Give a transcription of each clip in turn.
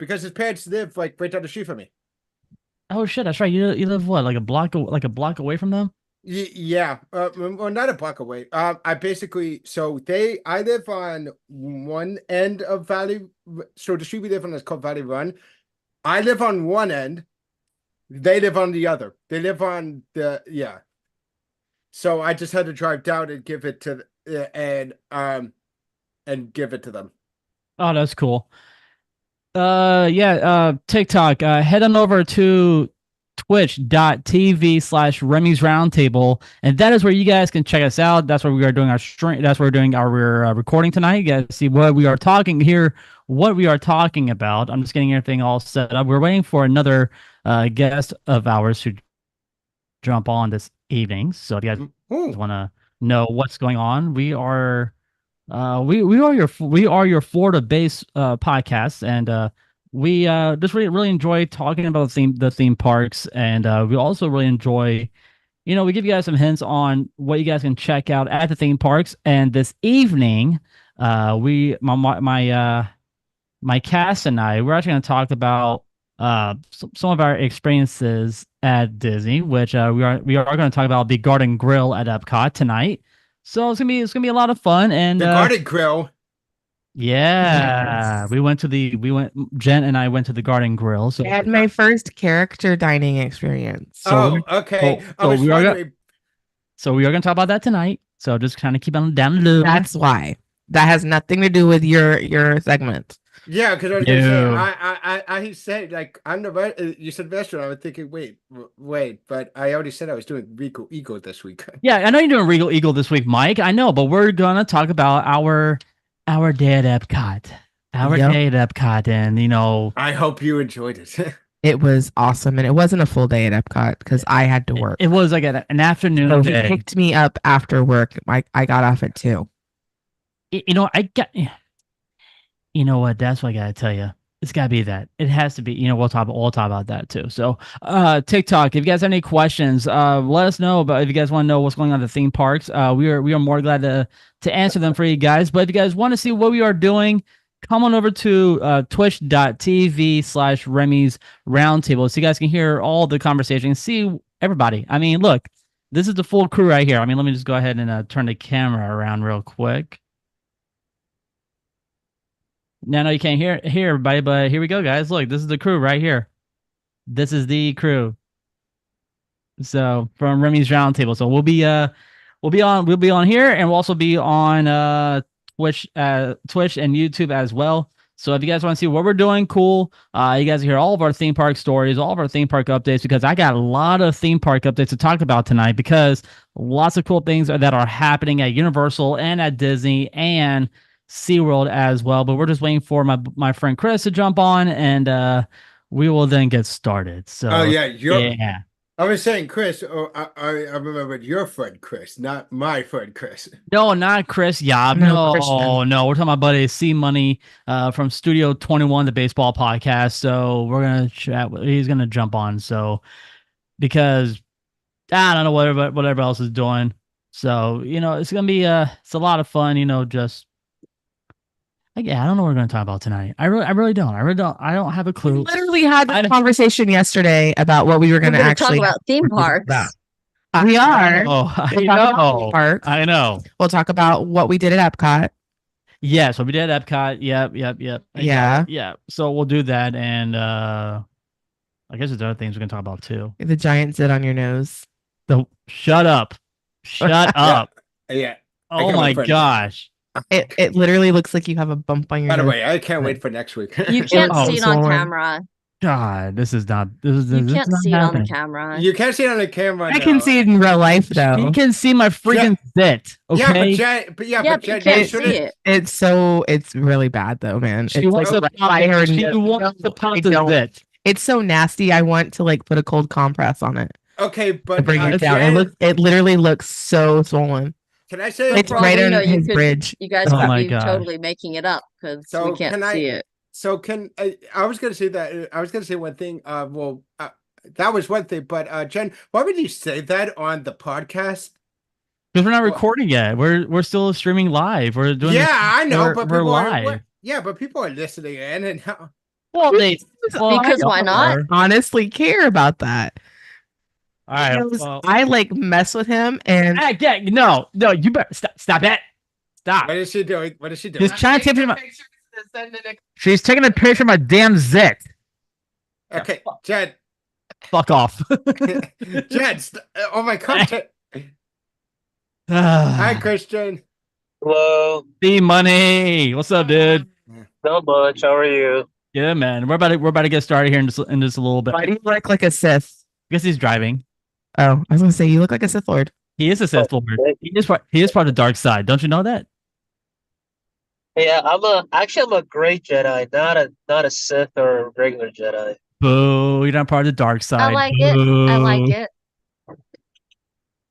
because his parents live like right down the street from me. Oh shit, that's right. You live what, like a block away from them? Yeah, well, not a block away. I basically I live on one end of Valley, so the street we live on is called Valley Run. I live on one end, they live on the other. They live on the yeah. So I just had to drive down and give it to and give it to them. Oh, that's cool. Yeah, TikTok. Head on over to twitch.tv/ Remy's Roundtable, and that is where you guys can check us out. That's where we are doing our stream. That's where we're doing our recording tonight. You guys see what we are talking here, what we are talking about. I'm just getting everything all set up. We're waiting for another guest of ours to jump on this evening. So if you guys want to know what's going on, we are we are your Florida based podcast, and we just really enjoy talking about the theme parks, and we also really enjoy, we give you guys some hints on what you guys can check out at the theme parks. And this evening, we my cast and we're actually going to talk about some of our experiences at Disney, which we are going to talk about the Garden Grill at Epcot tonight. So it's gonna be a lot of fun. And the Garden Grill. Yeah, Jen and I went to the Garden Grill. So I had my first character dining experience. Okay. So we are going to talk about that tonight. So just kind of keep on down the loop. That's why. That has nothing to do with your segment. Yeah, because I was gonna say, I said, like, you said restaurant. I was thinking, wait, but I already said I was doing Regal Eagle this week. Yeah, I know you're doing Regal Eagle this week, Mike. I know, but we're gonna talk about our day at Epcot, day at Epcot, and I hope you enjoyed it. It was awesome, and it wasn't a full day at Epcot because I had to work. It was like an afternoon. So he picked me up after work. I got off at 2. You know what? That's what I gotta tell you. It's gotta be that. It has to be. We'll talk about that too. So, TikTok. If you guys have any questions, let us know. But if you guys want to know what's going on at the theme parks, we are more glad to answer them for you guys. But if you guys want to see what we are doing, come on over to twitch.tv/ Remy's Roundtable, so you guys can hear all the conversation, see everybody. I mean, look, this is the full crew right here. I mean, let me just go ahead and turn the camera around real quick. No, you can't hear everybody, but here we go, guys. Look, this is the crew right here. This is the crew. So from Remy's Roundtable. So we'll be on here, and we'll also be on Twitch and YouTube as well. So if you guys want to see what we're doing, cool. You guys hear all of our theme park stories, all of our theme park updates, because I got a lot of theme park updates to talk about tonight, because lots of cool things that are happening at Universal and at Disney and SeaWorld as well. But we're just waiting for my friend Chris to jump on, and we will then get started. So I was saying Chris. I remembered your friend Chris, not my friend Chris. No, not Chris. Yeah, no, we're talking about buddy C Money from Studio 21, the baseball podcast. So we're gonna chat. He's gonna jump on. So because I don't know whatever else is doing. So it's gonna be it's a lot of fun. Just. Yeah, I don't know what we're going to talk about tonight. I really don't. I don't have a clue. We literally had this conversation yesterday about what we were going to actually talk about theme parks. We are. Oh, I know. We'll talk about what we did at Epcot. Yeah, so we did at Epcot. Yep. Yeah. So we'll do that, and I guess there's other things we're going to talk about too. The giant zit on your nose. Shut up. Yeah. Oh my gosh. It literally looks like you have a bump on your nose. By the way, I can't wait for next week. You can't see it on camera. God, this is not. You can't see it on the camera. You can't see it on the camera. I can see it in real life, though. You can see my freaking zit. Okay. But you can't see it. It's really bad, though, man. She wants to pop the zit. It's so nasty. I want to put a cold compress on it. Okay, but bring it down. It literally looks so swollen. Can I say it's right on his bridge? You guys could be totally making it up because we can't see it. So I was going to say that. I was going to say one thing. That was one thing. But Jen, why would you say that on the podcast? Because we're not recording yet. We're still streaming live. We're doing. Yeah, I know, but we're live. But people are listening in, and Well, Because why not? Honestly care about that. All right. Well, I like mess with him and no, you better stop that. Stop. What is she doing? What is she doing? She's trying to take She's taking a picture of my damn zit. Okay, Jed. Fuck off. Jed, oh my god. Hi, Christian. Hello. B Money. What's up, dude? Not much. How are you? Yeah, man. We're about to get started here in just a little bit. why do you look like a Sith? Guess he's driving. Oh, I was gonna say you look like a Sith Lord. He is a Sith Lord. He is part of the dark side. Don't you know that? Yeah, I'm a great Jedi, not a Sith or a regular Jedi. Boo! You're not part of the dark side. I like it. I like it.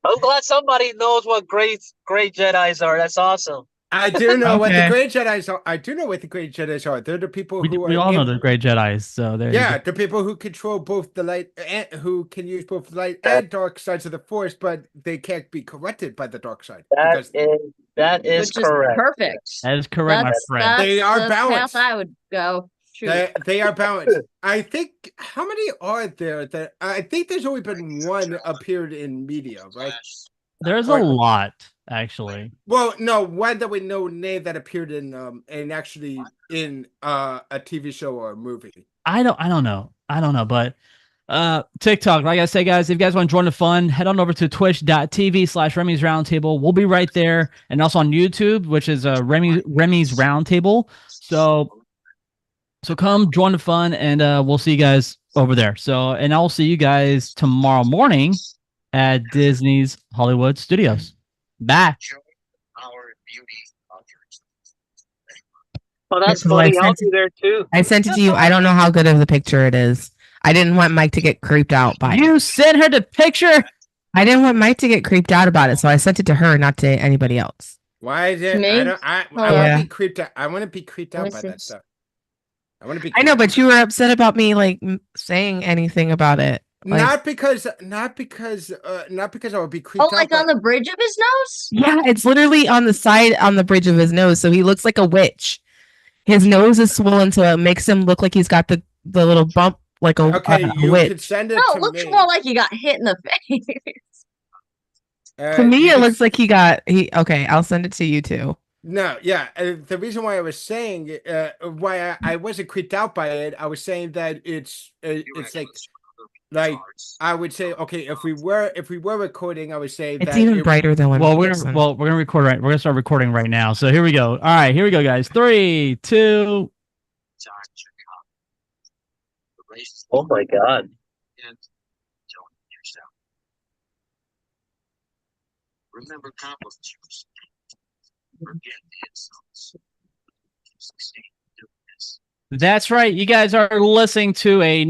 I'm glad somebody knows what great Jedis are. That's awesome. I do know what the great Jedis are. I do know what the great Jedis are. They're the people we all know the great Jedis. So there. Yeah, the people who control both the light and who can use both light and dark sides of the Force, but they can't be corrupted by the dark side. That is correct. Perfect. That is correct, my friend. They are balanced. Path I would go. They are balanced. I think, how many are there? That I think there's only been one appeared in media, right? There's a lot, actually. Well, no, one that we know name that appeared in actually in a TV show or a movie. I don't know, but TikTok, like I say, guys, if you guys want to join the fun, head on over to twitch.tv/Remys Roundtable. We'll be right there, and also on YouTube, which is Remys Roundtable. So come join the fun, and we'll see you guys over there. And I'll see you guys tomorrow morning at Disney's Hollywood Studios. Bye. Oh, that's funny. I'll be there too. I sent it to you. I don't know how good of the picture it is. I didn't want Mike to get creeped out by it. You sent her the picture? I didn't want Mike to get creeped out about it, so I sent it to her, not to anybody else. Why is it? Me? I want to be creeped out. I want to be creeped out by that stuff. I know, but you were upset about me like saying anything about it. Like, not because I would be creeped out. Oh, like on the bridge of his nose? Yeah, it's literally on the side on the bridge of his nose, so he looks like a witch. His nose is swollen, so it makes him look like he's got the little bump like a you witch. could send it No, to it looks me. more like he got hit in the face. To me, it looks like okay, I'll send it to you too. No, yeah. The reason why I was saying why I wasn't creeped out by it, I was saying that it's like I would say, okay, if we were recording, I would say it's even brighter than when. We're gonna record right. We're gonna start recording right now. So here we go. All right, here we go, guys. 3, 2. Oh my God. Remember compost. That's right. You guys are listening to a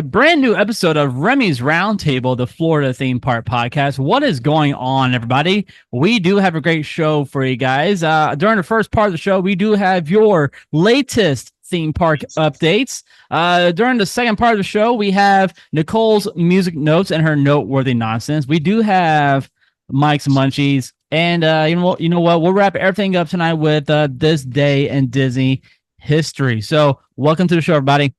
brand new episode of Remys Roundtable, the Florida theme park podcast. What is going on, everybody? We do have a great show for you guys. During the first part of the show, we do have your latest theme park updates. During the second part of the show, we have Nicole's music notes and her noteworthy nonsense. We do have Mike's munchies. And you know what? We'll wrap everything up tonight with this day in Disney history. So welcome to the show, everybody.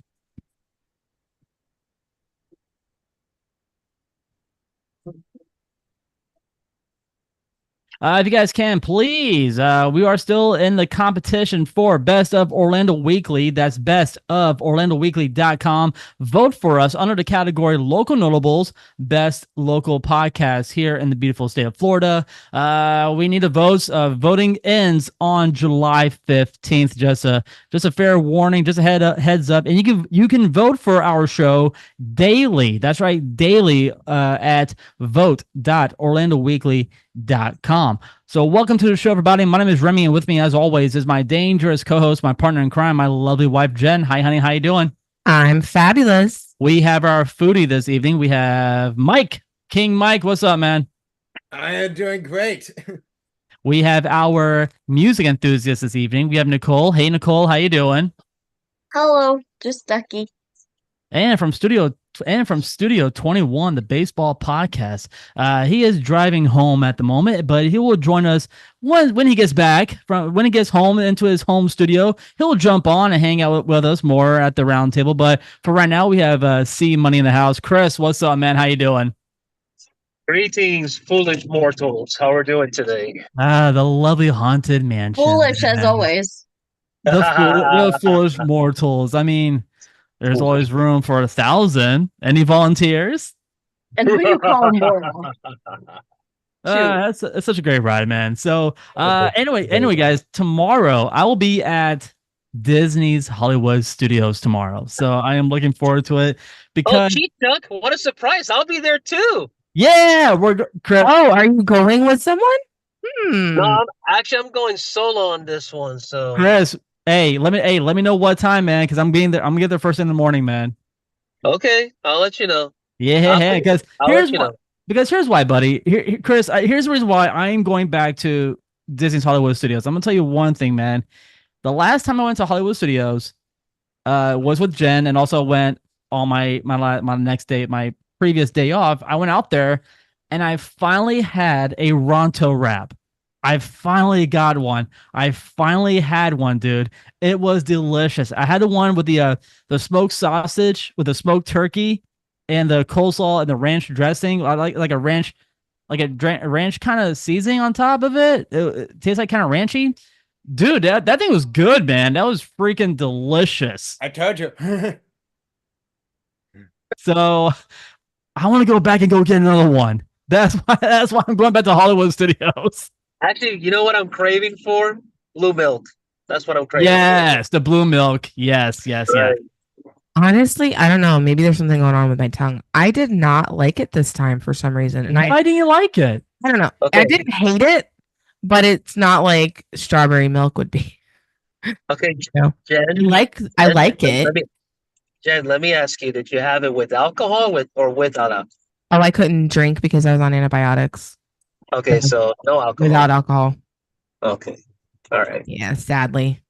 If you guys can, please, we are still in the competition for Best of Orlando Weekly. That's bestofOrlandoweekly.com. Vote for us under the category Local Notables, Best Local Podcast here in the beautiful state of Florida. We need the votes. Voting ends on July 15th. Just a fair warning, just a heads up. And you can vote for our show daily. That's right, daily at vote.orlandoweekly.com. So welcome to the show, everybody. My name is Remy, and with me, as always, is my dangerous co-host, my partner in crime, my lovely wife, Jen. Hi, honey. How you doing? I'm fabulous. We have our foodie this evening. We have Mike. King Mike, what's up, man? I am doing great. We have our music enthusiast this evening. We have Nicole. Hey, Nicole. How you doing? Hello, just Ducky. And from Studio and from Studio 21, the baseball podcast. He is driving home at the moment, but he will join us when he gets back when he gets home into his home studio. He'll jump on and hang out with us more at the round table. But for right now, we have C Money in the house. Chris, what's up, man? How you doing? Greetings, foolish mortals. How are we doing today? The lovely haunted mansion. Foolish as always. The foolish mortals. I mean, there's always room for 1,000. Any volunteers? And who do you call moral? That's such a great ride, man. So, anyway, guys, tomorrow I will be at Disney's Hollywood Studios tomorrow. So I am looking forward to it because Cheat Duck, what a surprise. I'll be there too. Yeah, Chris. Oh, are you going with someone? No, I'm going solo on this one. So Chris, let me know what time, man, because I'm getting there. I'm gonna get there first in the morning, man. Okay, I'll let you know. Yeah, because here's why, buddy. Chris, here's the reason why I'm going back to Disney's Hollywood Studios. I'm gonna tell you one thing, man. The last time I went to Hollywood Studios, was with Jen, and also went on my next day, my previous day off. I went out there, and I finally had a Ronto wrap. I finally got one. I finally had one, dude. It was delicious. I had the one with the smoked sausage, with the smoked turkey, and the coleslaw and the ranch dressing. I like a ranch, ranch kind of seasoning on top of it. It tastes like kind of ranchy. Dude, that thing was good, man. That was freaking delicious. I told you. So I want to go back and go get another one. That's why I'm going back to Hollywood Studios. Actually, you know what I'm craving for? Blue milk. That's what I'm craving for. The blue milk. Yes. Right. Honestly, I don't know. Maybe there's something going on with my tongue. I did not like it this time for some reason. And why didn't you like it? I don't know. Okay. I didn't hate it, but it's not like strawberry milk would be. Okay, No. Jen. I like it. Jen, let me ask you: did you have it with alcohol, or without alcohol? Oh, I couldn't drink because I was on antibiotics. Okay, so no alcohol. Without alcohol. Okay. All right. Yeah, sadly.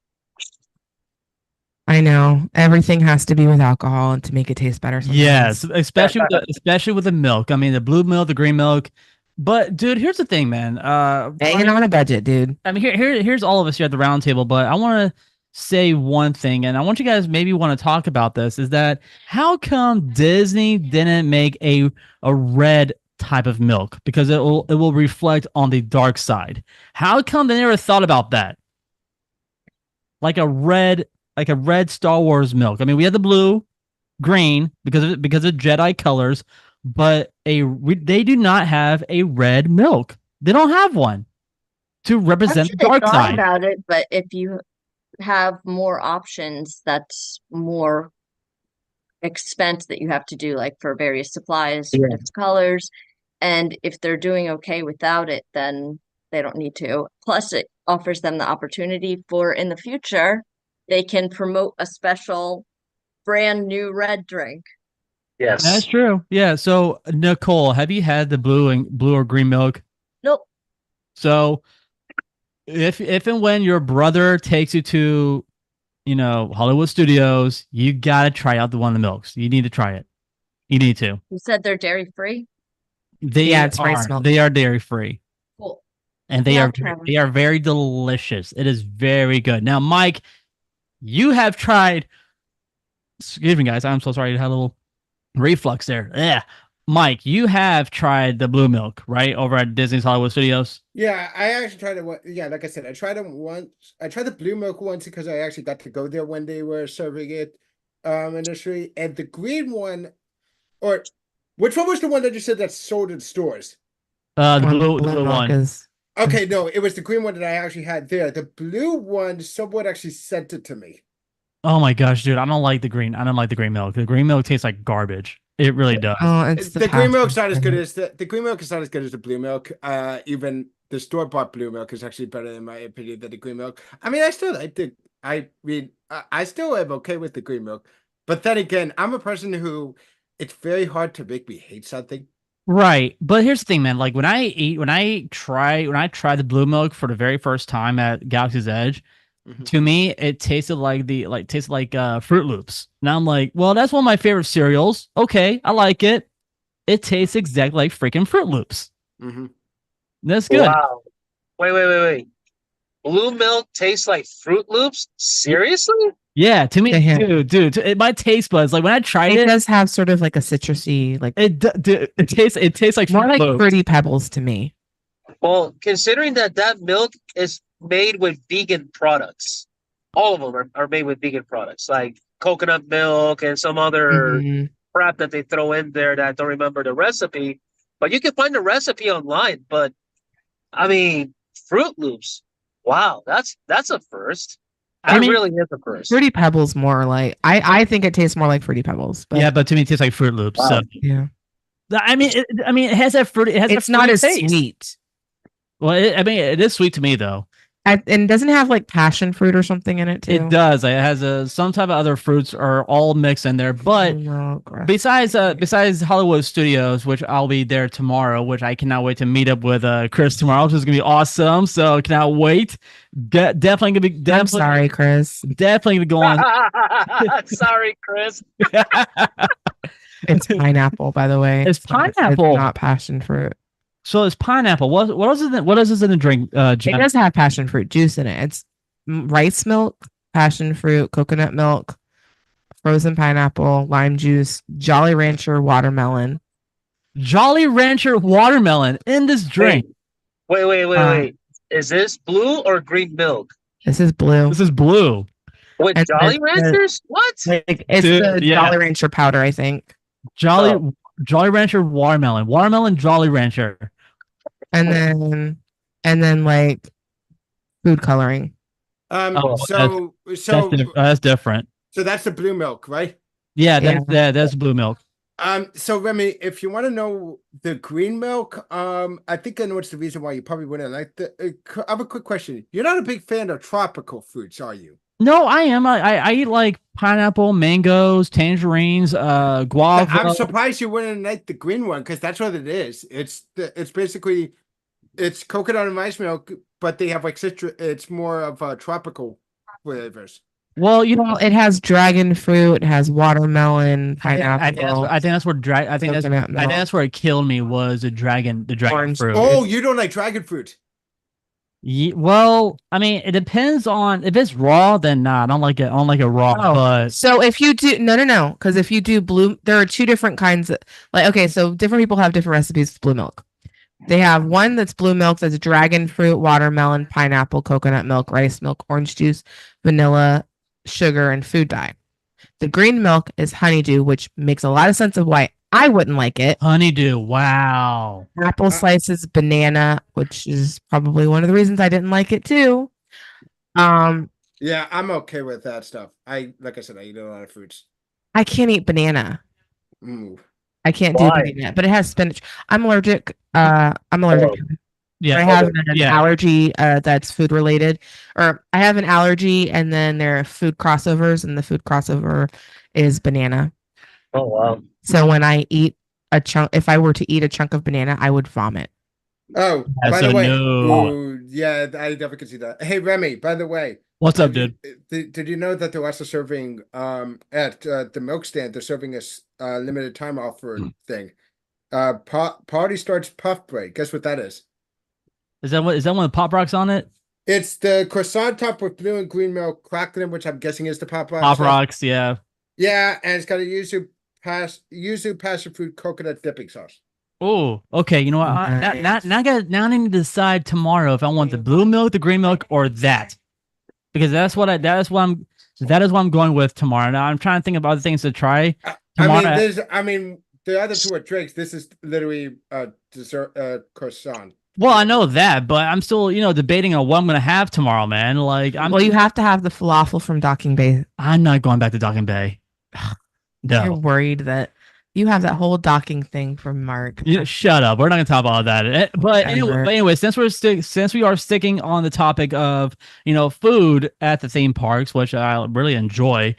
I know. Everything has to be with alcohol and to make it taste better sometimes. Yes, especially with the milk. I mean, the blue milk, the green milk. But dude, here's the thing, man. Hanging on a budget, dude. I mean, here's all of us here at the round table, but I want to say one thing, and I want you guys maybe want to talk about this, is that how come Disney didn't make a red type of milk, because it will reflect on the dark side? How come they never thought about that? Like a red Star Wars milk. I mean, we had the blue, green because of Jedi colors, but they do not have a red milk. They don't have one to represent the dark side. About it, but if you have more options, that's more expense that you have to do, like for various supplies, different colors. And if they're doing okay without it, then they don't need to. Plus, it offers them the opportunity for, in the future, they can promote a special brand new red drink. Yes, that's true. Yeah. So Nicole, have you had the blue or green milk? Nope. So if and when your brother takes you to, Hollywood Studios, you gotta try out the one of the milks. You need to try it. You need to. You said they're dairy free? It's rice milk. They are dairy free. Cool. And they are very delicious. It is very good. Now, Mike, you have tried. Excuse me, guys. I'm so sorry. You had a little reflux there. Yeah. Mike, you have tried the blue milk, right? Over at Disney's Hollywood Studios. Yeah, I actually tried it. Yeah, like I said, I tried it once. I tried the blue milk once because I actually got to go there when they were serving it initially. And the green one, or which one was the one that you said that sold in stores? The blue one. Okay, no, it was the green one that I actually had there. The blue one, someone actually sent it to me. Oh my gosh, dude! I don't like the green milk. The green milk tastes like garbage. It really does. Oh, the green milk's not as good as the green milk is not as good as the blue milk. Even the store-bought blue milk is actually better in my opinion than the green milk. I mean, I still like I still am okay with the green milk, but then again, I'm a person who it's very hard to make me hate something. Right, but here's the thing, man. Like when I try the blue milk for the very first time at Galaxy's Edge, Mhm. To me, it tasted like Fruit Loops. Now I'm like, well, that's one of my favorite cereals. Okay, I like it. It tastes exactly like freaking Fruit Loops. Mhm. That's good. Wow. Wait. Blue milk tastes like Fruit Loops? Seriously? Yeah, to me, Yeah. dude, my taste buds, like when I tried It it, does have sort of like a citrusy, like it tastes like more Fruit like Loops. Fruity Pebbles to me. Well, considering that milk is made with vegan products, all of them are made with vegan products, like coconut milk and some other Mhm. crap that they throw in there that I don't remember the recipe. But you can find the recipe online. But I mean, Fruit Loops. Wow, that's a first. I That mean, really is a first. Fruity Pebbles more like I think it tastes more like Fruity Pebbles. But yeah, but to me, it tastes like Fruit Loops. Wow. So yeah, I mean, it has that fruity. It has it's that not fruity as taste. sweet. Well, I mean, it is sweet to me though. And doesn't it have like passion fruit or something in it too? It does. It has some type of other fruits are all mixed in there. But No, gross. besides Hollywood Studios, which I'll be there tomorrow, which I cannot wait to meet up with Chris tomorrow, which is gonna be awesome. So cannot wait. Definitely gonna be I'm definitely sorry, Chris. definitely gonna go on. Sorry, Chris. It's pineapple, by the way. It's not- pineapple. not passion fruit. So it's pineapple. What else is it? What else is in the drink? It Jen? does have passion fruit juice in it. It's rice milk, passion fruit, coconut milk, frozen pineapple, lime juice, Jolly Rancher watermelon. Jolly Rancher watermelon in this drink. Wait. Is this blue or green milk? This is blue. This is blue. With And Jolly it's the- Ranchers? What? Like, it's Dude, the yeah. Jolly Rancher powder, I think. Jolly Rancher watermelon Jolly Rancher. And then like food coloring. Oh, So That's different. so that's the blue milk, right? Yeah, Yeah. that's blue milk. So Remy, if you want to know the green milk, I think I know what's the reason why you probably wouldn't like the. I have a quick question. You're not a big fan of tropical fruits, are you? No, I am. I eat like pineapple, mangoes, tangerines, guava. I'm surprised you wouldn't like the green one because that's what it is. It's basically it's coconut and rice milk, but they have like citrus. It's more of tropical flavors. Well, Well, it has dragon fruit, it has watermelon, pineapple. I think that's where I think that's where it killed me was the dragon Orange. fruit. Oh, you don't like dragon fruit? Well, I mean, it depends on if it's raw, then nah, I don't like it. I don't like it raw. Oh, But so if you do no, because if you do blue, there are two different kinds of so different people have different recipes for blue milk. They have one that's blue milk that's dragon fruit, watermelon, pineapple, coconut milk, rice milk, orange juice, vanilla, sugar, and food dye. The green milk is honeydew, which makes a lot of sense of why I wouldn't like it. honeydew, wow. Apple slices, banana, which is probably one of the reasons I didn't like it too. Yeah, I'm okay with that stuff. Like I said, I eat a lot of fruits. I can't eat banana. Ooh. I can't Why? do banana, but it has spinach. I'm allergic. I'm allergic. Oh. Yeah, I have an yeah. allergy that's food related, or I have an allergy, and then there are food crossovers, and the food crossover is banana. Oh wow. So when I eat a chunk, if I were to eat a chunk of banana, I would vomit. Oh, Yeah, by so the way, no. ooh, yeah, I definitely can see that. Hey, Remy, by the way, What's up, dude? did you know that they're also serving at the milk stand? They're serving a limited time offer thing. Party starts puff break. Guess what that is? Is that one of the pop rocks on it? It's the croissant top with blue and green milk cracked in, which I'm guessing is the pop rock. Pop stuff. rocks, yeah. Yeah, and it's got a yuzu passion fruit coconut dipping sauce. Oh, okay. You know what? Now I need to decide tomorrow if I want the blue milk, the green milk, or that, because that is what I'm going with tomorrow. Now I'm trying to think of other things to try tomorrow. I mean, the other two are drinks. This is literally a dessert croissant. Well, I know that, but I'm still, debating on what I'm gonna have tomorrow, man. Like, Well, you have to have the falafel from Docking Bay. I'm not going back to Docking Bay. You're No, worried that you have that whole docking thing from Mark. shut up. We're not gonna talk about that. But anyway, since we are sticking on the topic of food at the theme parks, which I really enjoy.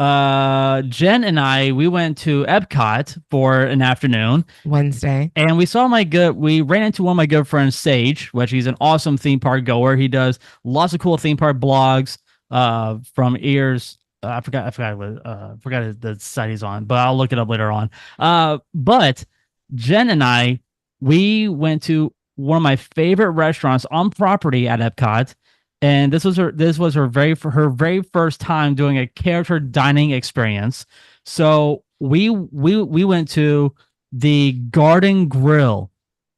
Jen and we went to Epcot for an afternoon Wednesday. and we ran into one of my good friends, Sage, which he's an awesome theme park goer. He does lots of cool theme park blogs. from Ears. I forgot the site he's on, but I'll look it up later on. But Jen and I, we went to one of my favorite restaurants on property at Epcot, and this was her very first time doing a character dining experience. So we went to the Garden Grill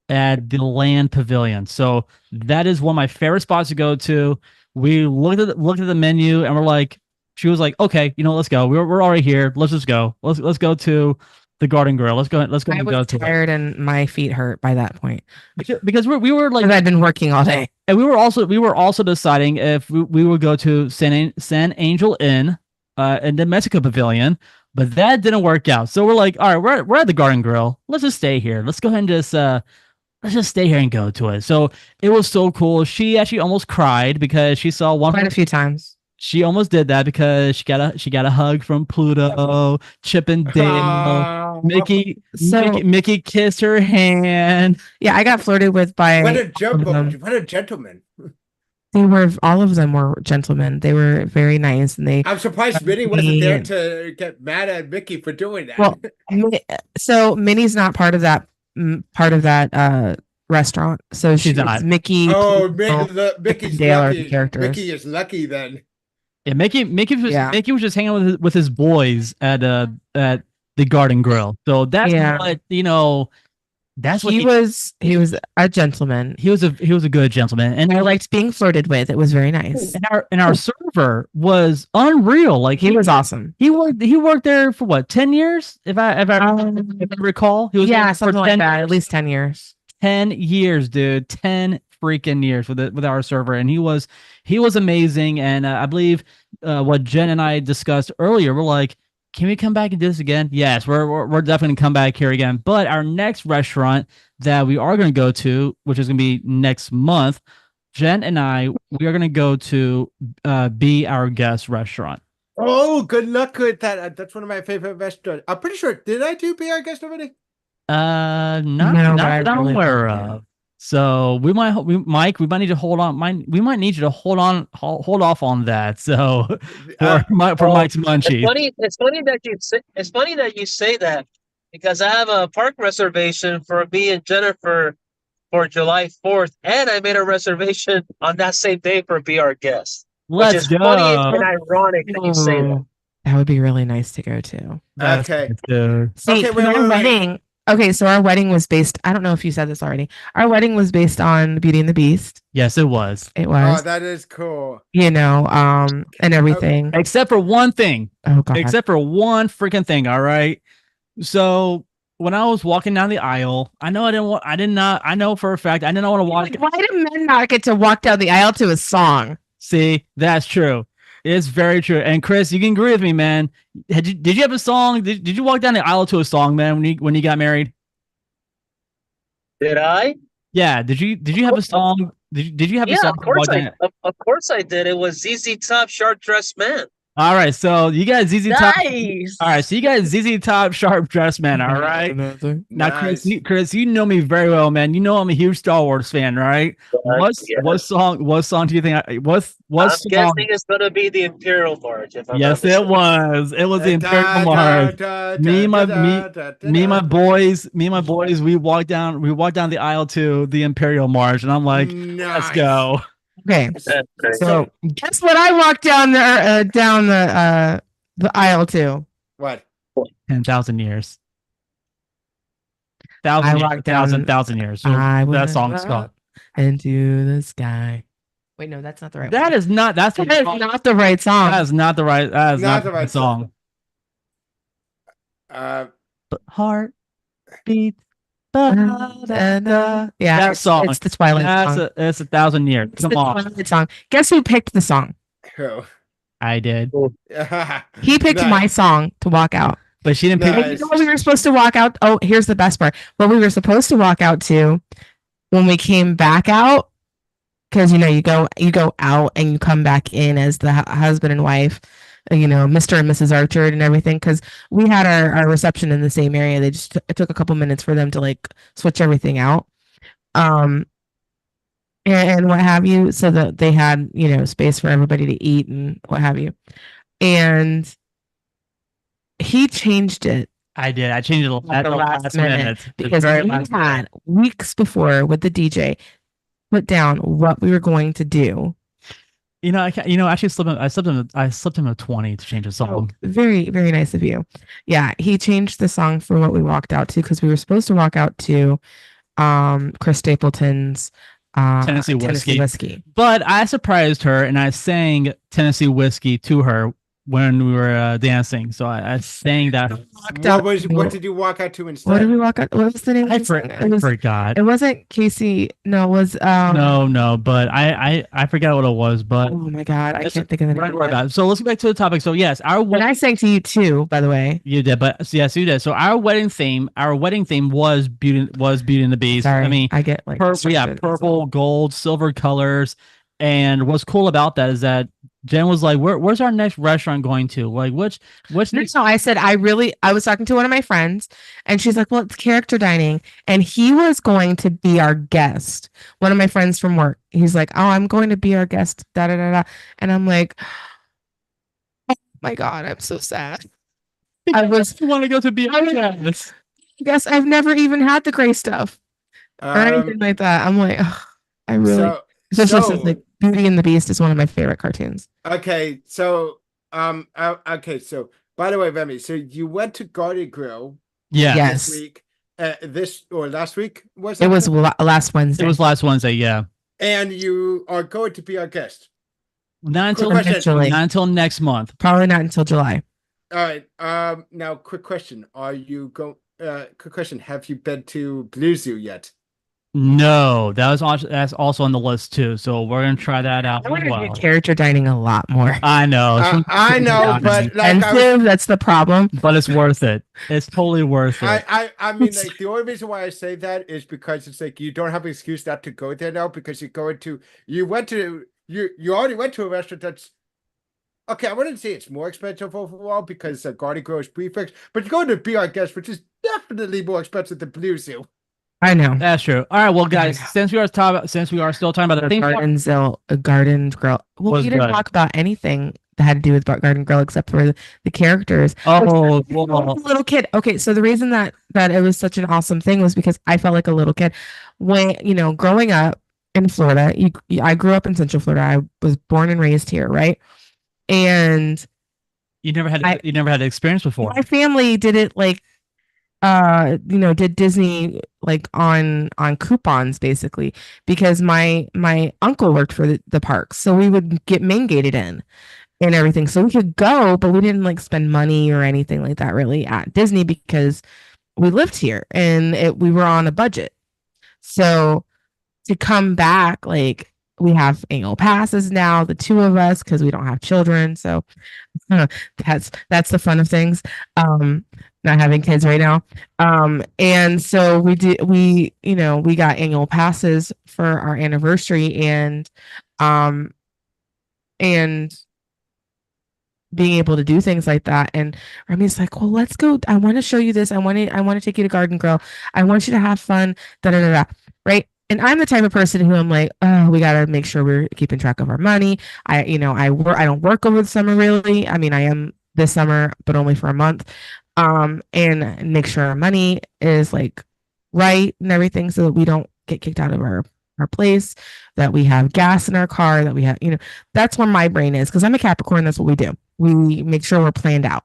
at the Land Pavilion. So that is one of my favorite spots to go to. We looked at the menu and we're like, she was like, okay, let's go. We're already here. Let's just go. Let's go to the Garden Grill. Let's go I and go was to it. tired and my feet hurt by that point Because we were like, because I'd been working all day. and we were also deciding if we would go to San Angel Inn in the Mexico Pavilion, but that didn't work out. So we're like, all right, we're at the Garden Grill. Let's just stay here. Let's go ahead and let's just stay here and go to it. So it was so cool. She actually almost cried because she saw one. Quite a few times. She almost did that because she got a hug from Pluto, Chip and Dale. Mickey kissed her hand. Yeah, I got flirted with by What a gentleman. all of them were gentlemen. They were very nice, and I'm surprised Minnie wasn't there to get mad at Mickey for doing that. Well, so Minnie's not part of that restaurant. So She's not. Mickey. Oh, Pluto, Mickey's Dale are the lucky. characters. Mickey is lucky then. Yeah, Mickey was just hanging out with his boys at the Garden Grill. So that's what that's what he was a gentleman. he was a good gentleman, and I liked being flirted with. It was very nice. and our server was unreal. Like He was awesome. He worked there for what, 10 years? If I recall, he was there for something like that. At least 10 years. 10 years, dude. 10 freaking years with our server, and he was amazing. And I believe what Jen and I discussed earlier, we're like, can we come back and do this again? Yes, we're definitely gonna come back here again. But our next restaurant that we are gonna go to, which is gonna be next month, Jen and I, we are gonna go to Be Our Guest restaurant. Oh, good luck with that. That's one of my favorite restaurants. I'm pretty sure. Did I do Be Our Guest already? Not that I'm aware of. So Mike, we might need to hold on. We might need you to hold off on that. So for Mike's munchies. It's funny that you say that, because I have a park reservation for me and Jennifer for July 4th, and I made a reservation on that same day for Be Our Guest. Which is funny and ironic that you say that. That would be really nice to go to. Okay. See, our wedding. Okay, so our wedding was based. I don't know if you said this already. Our wedding was based on Beauty and the Beast. Yes, it was. It was. Oh, that is cool. And everything. Except for one thing. Oh God. Except for one freaking thing. All right. So when I was walking down the aisle, I know for a fact I did not want to walk. Why do men not get to walk down the aisle to a song? See, that's true. It's very true. And Chris, you can agree with me, man. Did you have a song? Did you walk down the aisle to a song, man, when you got married? Did I? Yeah. Did you have a song? Did you have a song? Of course I did. It was ZZ Top, Sharp Dressed Man. All right, so you got ZZ Top. Nice. All right, so you got ZZ Top, Sharp Dressed Man. All right. Now, Nice. Chris, you know me very well, man. You know I'm a huge Star Wars fan, right? What song do you think? I'm guessing it's gonna be the Imperial March. Yes, it was. It was the Imperial March. Me and my boys. We walked down the aisle to the Imperial March, and I'm like, let's go. Okay, so guess what I walked down the aisle to? What? 10,000 years. Thousand years. So that song's called Into the Sky. Wait, no, that's not the right. That is not. That's that is not the right song. That is not the right. That is not the right song. But heart beat. Yeah, that song. It's the Twilight song. It's 1,000 years. Come on. Twilight song. Guess who picked the song? who? I did. He picked my song to walk out. But she didn't pick. You know what we were supposed to walk out? Oh, here's the best part. What we were supposed to walk out to when we came back out, because you go out and you come back in as the husband and wife, Mr. and Mrs. Archer and everything, because we had our reception in the same area. They just it took a couple minutes for them to like switch everything out. and what have you, so that they had, space for everybody to eat and what have you. And he changed it I did. I changed it at the last minute. The because very we last had minute. weeks before with the DJ put down what we were going to do. Actually, I slipped him a 20 to change the song. Very, very nice of you. Yeah, he changed the song for what we walked out to because we were supposed to walk out to Chris Stapleton's Tennessee Whiskey. But I surprised her and I sang Tennessee Whiskey to her when we were dancing. So I sang that. What did you walk out to instead? What did we walk out? What was the name? I forgot. It wasn't Casey. No, it was no. But I forgot what it was. But oh my god, I can't think of the name. So let's get back to the topic. So yes, and I sang to you too, by the way. You did, but yes, you did. So our wedding theme was Beauty and the Beast. Sorry, I mean, I get like purple, gold, silver colors. And what's cool about that is that Jen was like, where's our next restaurant going to? Like, which next? No, I said, I was talking to one of my friends and she's like, well, it's character dining. And he was going to be our guest. One of my friends from work. He's like, oh, I'm going to be our guest. Da, da, da, da. And I'm like, oh my God, I'm so sad. I want to go to be our guest. I guess I've never even had the gray stuff or anything like that. I'm like, oh, I really, especially since like Beauty and the Beast is one of my favorite cartoons. Okay, so so by the way, Remy, so you went to Garden Grill this week, last week was it? It was last Wednesday. It was last Wednesday, yeah. And you are going to be our guest. Not until next month. Probably not until July. All right. Now quick question. Quick question. Have you been to Blue Zoo yet? No, that's also on the list too. So we're gonna try that out. I want to do character dining a lot more. I know, I know, but that's the problem. But it's worth it. It's totally worth it. I mean, like the only reason why I say that is because it's like you don't have an excuse not to go there now because you already went to a restaurant that's okay. I wouldn't say it's more expensive overall because Garden Grill is prefix, but you're going to be our guest, which is definitely more expensive than Blue Zoo. I know. That's true. All right, well, guys, since we are still talking about the Garden Grill. Well, we didn't talk about anything that had to do with Garden Grill except for the characters. Oh, little kid. Okay, so the reason that it was such an awesome thing was because I felt like a little kid when growing up in Florida. I grew up in Central Florida. I was born and raised here, right? And you never had the experience before. My family did it like. Did Disney like on coupons basically because my uncle worked for the parks, so we would get main gated in and everything, so we could go, but we didn't like spend money or anything like that really at Disney because we lived here and we were on a budget. So to come back, like we have annual passes now, the two of us, because we don't have children, so that's the fun of things. Not having kids right now. And so we got annual passes for our anniversary and being able to do things like that. And Remy's like, well, let's go. I want to show you this. I want to take you to Garden Grill. I want you to have fun. Da da da da. Right. And I'm the type of person who I'm like, oh, we got to make sure we're keeping track of our money. I don't work over the summer really. I mean, I am this summer, but only for a month. And make sure our money is like right and everything so that we don't get kicked out of our place, that we have gas in our car, that we have, that's where my brain is. Cause I'm a Capricorn. That's what we do. We make sure we're planned out,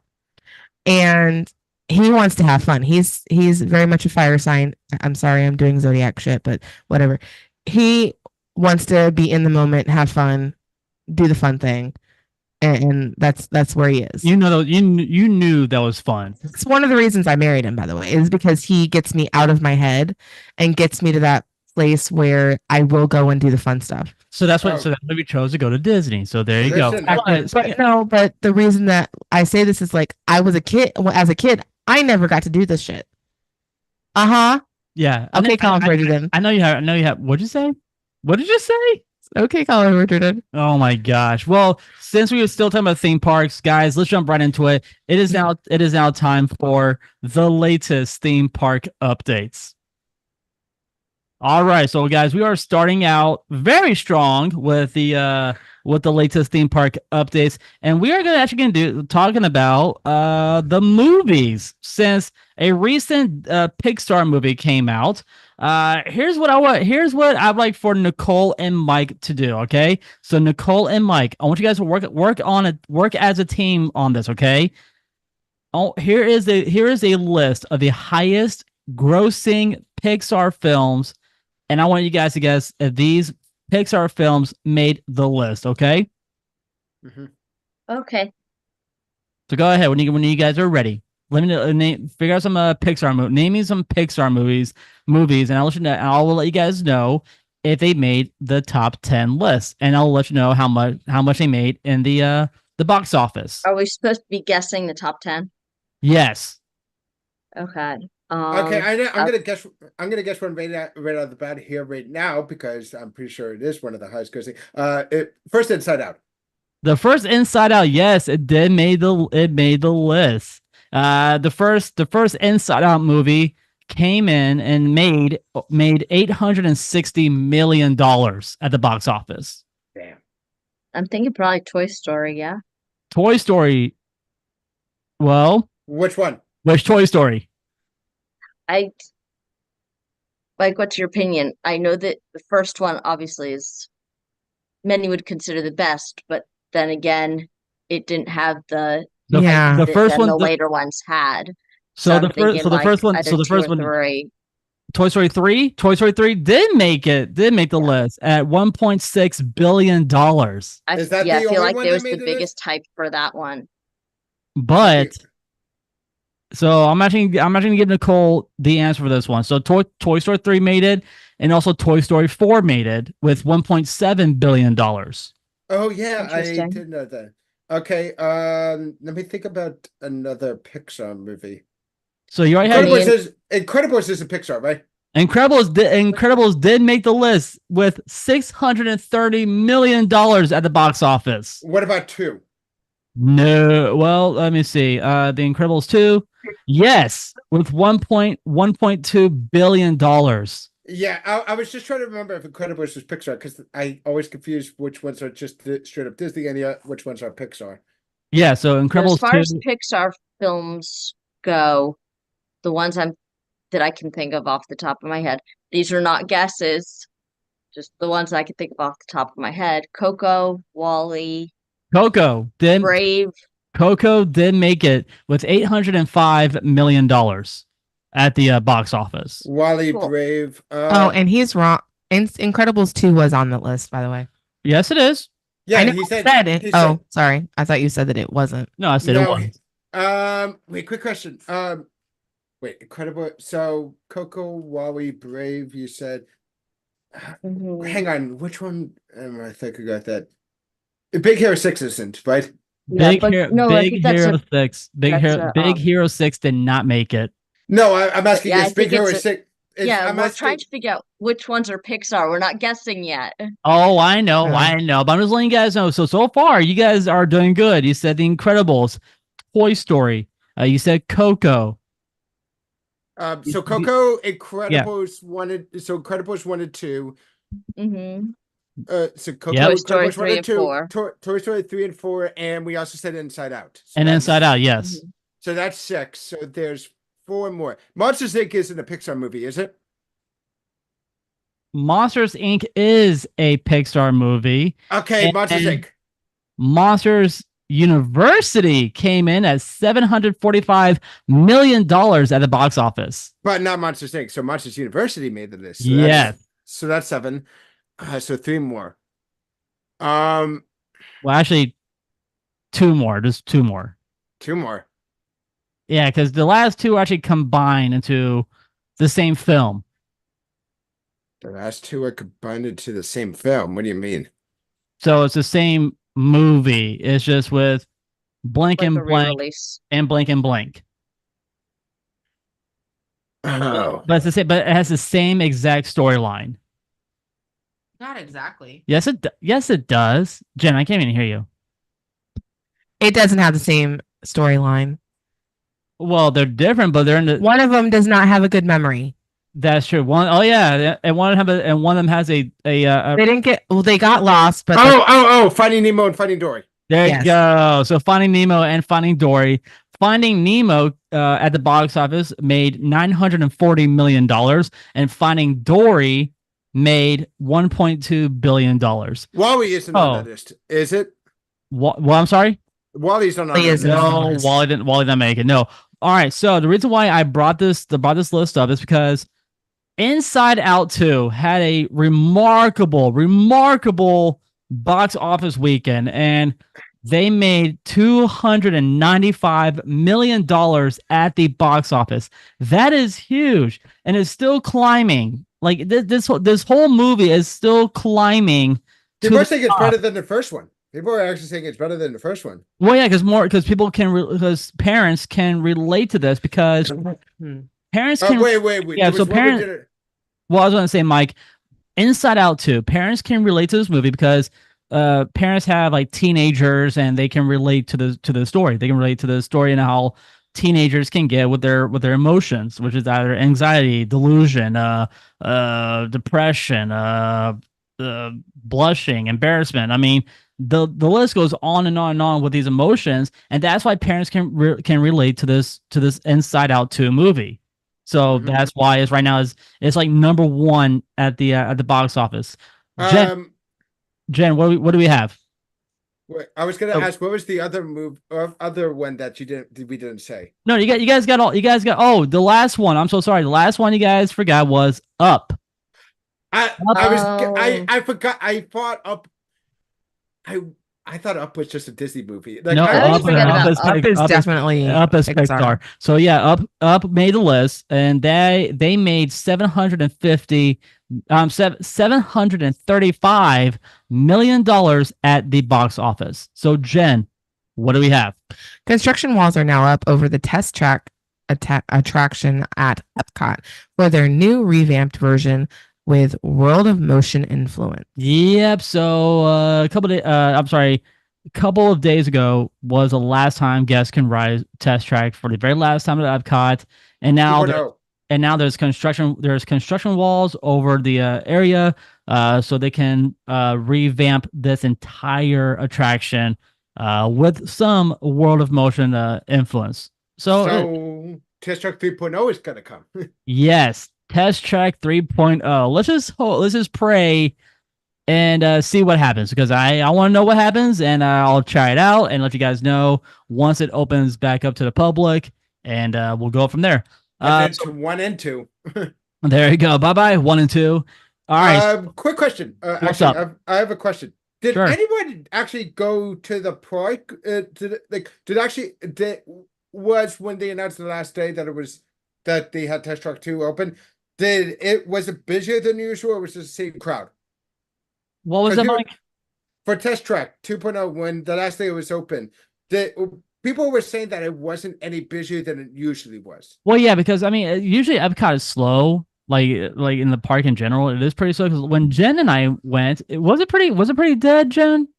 and he wants to have fun. He's very much a fire sign. I'm sorry, I'm doing zodiac shit, but whatever. He wants to be in the moment, have fun, do the fun thing. And that's where he is. You knew that was fun. It's one of the reasons I married him, by the way, is because he gets me out of my head and gets me to that place where I will go and do the fun stuff. So that's why we chose to go to Disney. So there you go. But the reason that I say this is like I was a kid. As a kid, I never got to do this shit. Yeah. Okay, Colin Bridgerton. I know you have. What'd you say? What did you say? Okay, Colin Bridgerton. Oh my gosh. Well, since we were still talking about theme parks, guys, let's jump right into it. It is now time for the latest theme park updates. All right, so guys, we are starting out very strong with the latest theme park updates, and we are gonna do talking about the movies since a recent Pixar movie came out. Here's what I want. Here's what I'd like for Nicole and Mike to do. Okay, so Nicole and Mike, I want you guys to work as a team on this. Okay. Oh, here is a list of the highest grossing Pixar films, and I want you guys to guess if these Pixar films made the list. Okay, Okay. so go ahead when you guys are ready. Let me figure out some Pixar movies. Name me some Pixar movies, and I'll let you know. I will let you guys know if they made the top 10 list, and I'll let you know how much they made in the box office. Are we supposed to be guessing the top 10? Yes. Okay. Okay, I'm gonna guess. I'm gonna guess one right out of the bat here right now because I'm pretty sure it is one of the highest grossing. First Inside Out. The first Inside Out, yes, it made the list. The first Inside Out movie came in and made $860 million at the box office. Damn. I'm thinking probably Toy Story, yeah. Toy Story. Well, Which one? which Toy Story? What's your opinion? I know that the first one obviously is many would consider the best, but then again, it didn't have the Yeah. The that first then one. the later ones had. So I'm the first. thinking So the like first one. either So the two or first one. three. Toy Story 3. Toy Story 3 did make it. Did make the list at $1.6 billion. Is that I the feel only like one there that was the made the biggest hype for that one. But so I'm actually gonna give Nicole the answer for this one. So Toy Story 3 made it, and also Toy Story 4 made it with $1.7 billion. Oh yeah, I Interesting. did know that. Okay, let me think about another Pixar movie. So you already had Incredibles is a Pixar, right? Incredibles did make the list with $630 million at the box office. What about 2? No, well, let me see. The Incredibles 2, yes, with $1.2 billion. Yeah, I was just trying to remember if Incredibles was Pixar because I always confuse which ones are just straight up Disney and which ones are Pixar. Yeah, so So as Incredibles far 2. as Pixar films go, the ones that I can think of off the top of my head, these are not guesses, just the ones I can think of off the top of my head. Coco, Wall-E, Coco did Brave. make it with $805 million at the box office. Wall-E, Cool. Brave. Oh, and he's wrong. Incredibles 2 was on the list, by the way. Yes, it is. yeah, I know he you said it. he Oh, said sorry. I thought you said that it wasn't. No, I said no. it was. Wait, quick question. Wait, Incredible. So Coco, Wall-E, Brave. You said. Mhm. Hang on, which one am I thinking about that? Big Hero 6 isn't, right? Yeah, Big but Hero, no, I Big think that's Hero a 6, Big Hero 6 did not make it. No, I'm asking yeah, I is Big think Hero it's a 6. yeah, I'm we're asking, trying to figure out which ones are Pixar. We're not guessing yet. Oh, I know, Oh. I know. But I'm just letting you guys know. So far, you guys are doing good. You said The Incredibles, Toy Story. You said Coco. so Coco, Incredibles wanted 2. Mm-hmm. So Coco, Yep. Toy Story Incredibles 3 wanted and 2. 4. Toy Story 3 and 4, and we also said Inside Out. So And that's- Inside Out, yes. Mhm. So that's 6. So there's 4 more. Monsters Inc. isn't a Pixar movie, is it? Monsters Inc. is a Pixar movie. Okay, Monsters And Inc. Monsters University came in at $745 million at the box office. But not Monsters Inc. So Monsters University made the list. So Yes. So that's 7. So 3 more. Well, actually, 2 more. Just 2 more. 2 more. Yeah, because the last 2 actually combine into the same film. The last 2 are combined into the same film. What do you mean? So it's the same movie. It's just with blank Like and a blank re-release. and blank and blank. Oh. But it's the same. But it has the same exact storyline. Not exactly. Yes, it does. Jen, I can't even hear you. It doesn't have the same storyline. Well, they're different, but they're in the One of them does not have a good memory. That's true. Oh yeah, and one of them has a They didn't get. Well, they got lost, but Finding Nemo and Finding Dory. there Yes. you go. So Finding Nemo and Finding Dory. Finding Nemo at the box office made $940 million, and Finding Dory made $1.2 billion. Wally isn't on that list, is it? What? Well, I'm sorry. Wally's not on He that isn't list. on the No, list. Wally didn't make it. No. All right. So the reason why I brought this list up is because Inside Out 2 had a remarkable box office weekend, and they made $295 million at the box office. That is huge, and it's still climbing. Like this whole movie is still climbing. People are saying it's better than the first one. People are actually saying it's better than the first one. Well, yeah, because people because parents can relate to this because parents can. Wait. Yeah, so parents. Well, I was going to say, Mike, Inside Out 2, parents can relate to this movie because parents have like teenagers and they can relate to the story. They can relate to the story and how teenagers can get with their emotions, which is either anxiety, delusion, depression, blushing, embarrassment. I mean, the list goes on and on and on with these emotions, and that's why parents can relate to this Inside Out 2 movie. So that's why it's right now it's like number one at the box office. Jen, what do we have? Wait, I was gonna ask, what was the other other one that we didn't say? No, you guys got the last one. I'm so sorry. The last one you guys forgot was Up. I forgot. I thought Up. I thought Up was just a Disney movie. Like, no, Up is definitely Up is Pixar. So yeah, Up made the list, and they made $735 million at the box office. So Jen, what do we have? Construction walls are now up over the test track attraction at Epcot for their new revamped version with World of Motion influence. Yep. So a couple of days ago was the last time guests can ride test track for the very last time at Epcot, and now there's construction walls over the area, so they can revamp this entire attraction with some World of Motion influence. So Test Track 3.0 is gonna come. Yes. Test Track 3.0. Let's just pray and see what happens, because I want to know what happens, and I'll try it out and let you guys know once it opens back up to the public, and we'll go from there. And then to 1 and 2. There you go. Bye 1 and 2. All right. Quick question. What's actually, up? I have a question. Did anyone actually go to the park? Was when they announced the last day that they had Test Track 2 open? Was it busier than usual, or was it the same crowd? What was it, Mike? For Test Track 2.0, when the last day it was open, people were saying that it wasn't any busier than it usually was. Well, yeah, because I mean, usually Epcot is slow, like in the park in general, it is pretty slow. Because when Jen and I went, was it pretty dead, Jen?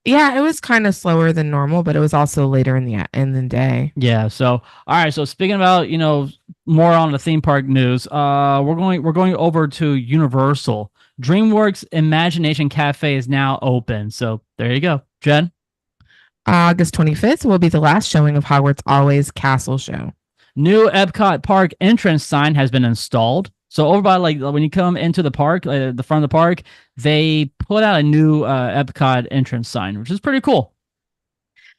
Yeah, it was kind of slower than normal, but it was also later in the day. Yeah. So, all right. So speaking about, more on the theme park news, we're going over to Universal. DreamWorks Imagination Cafe is now open. So there you go, Jen. August 25th will be the last showing of Hogwarts Always Castle Show. New Epcot Park entrance sign has been installed. So over by when you come into the park, the front of the park, they put out a new Epcot entrance sign, which is pretty cool.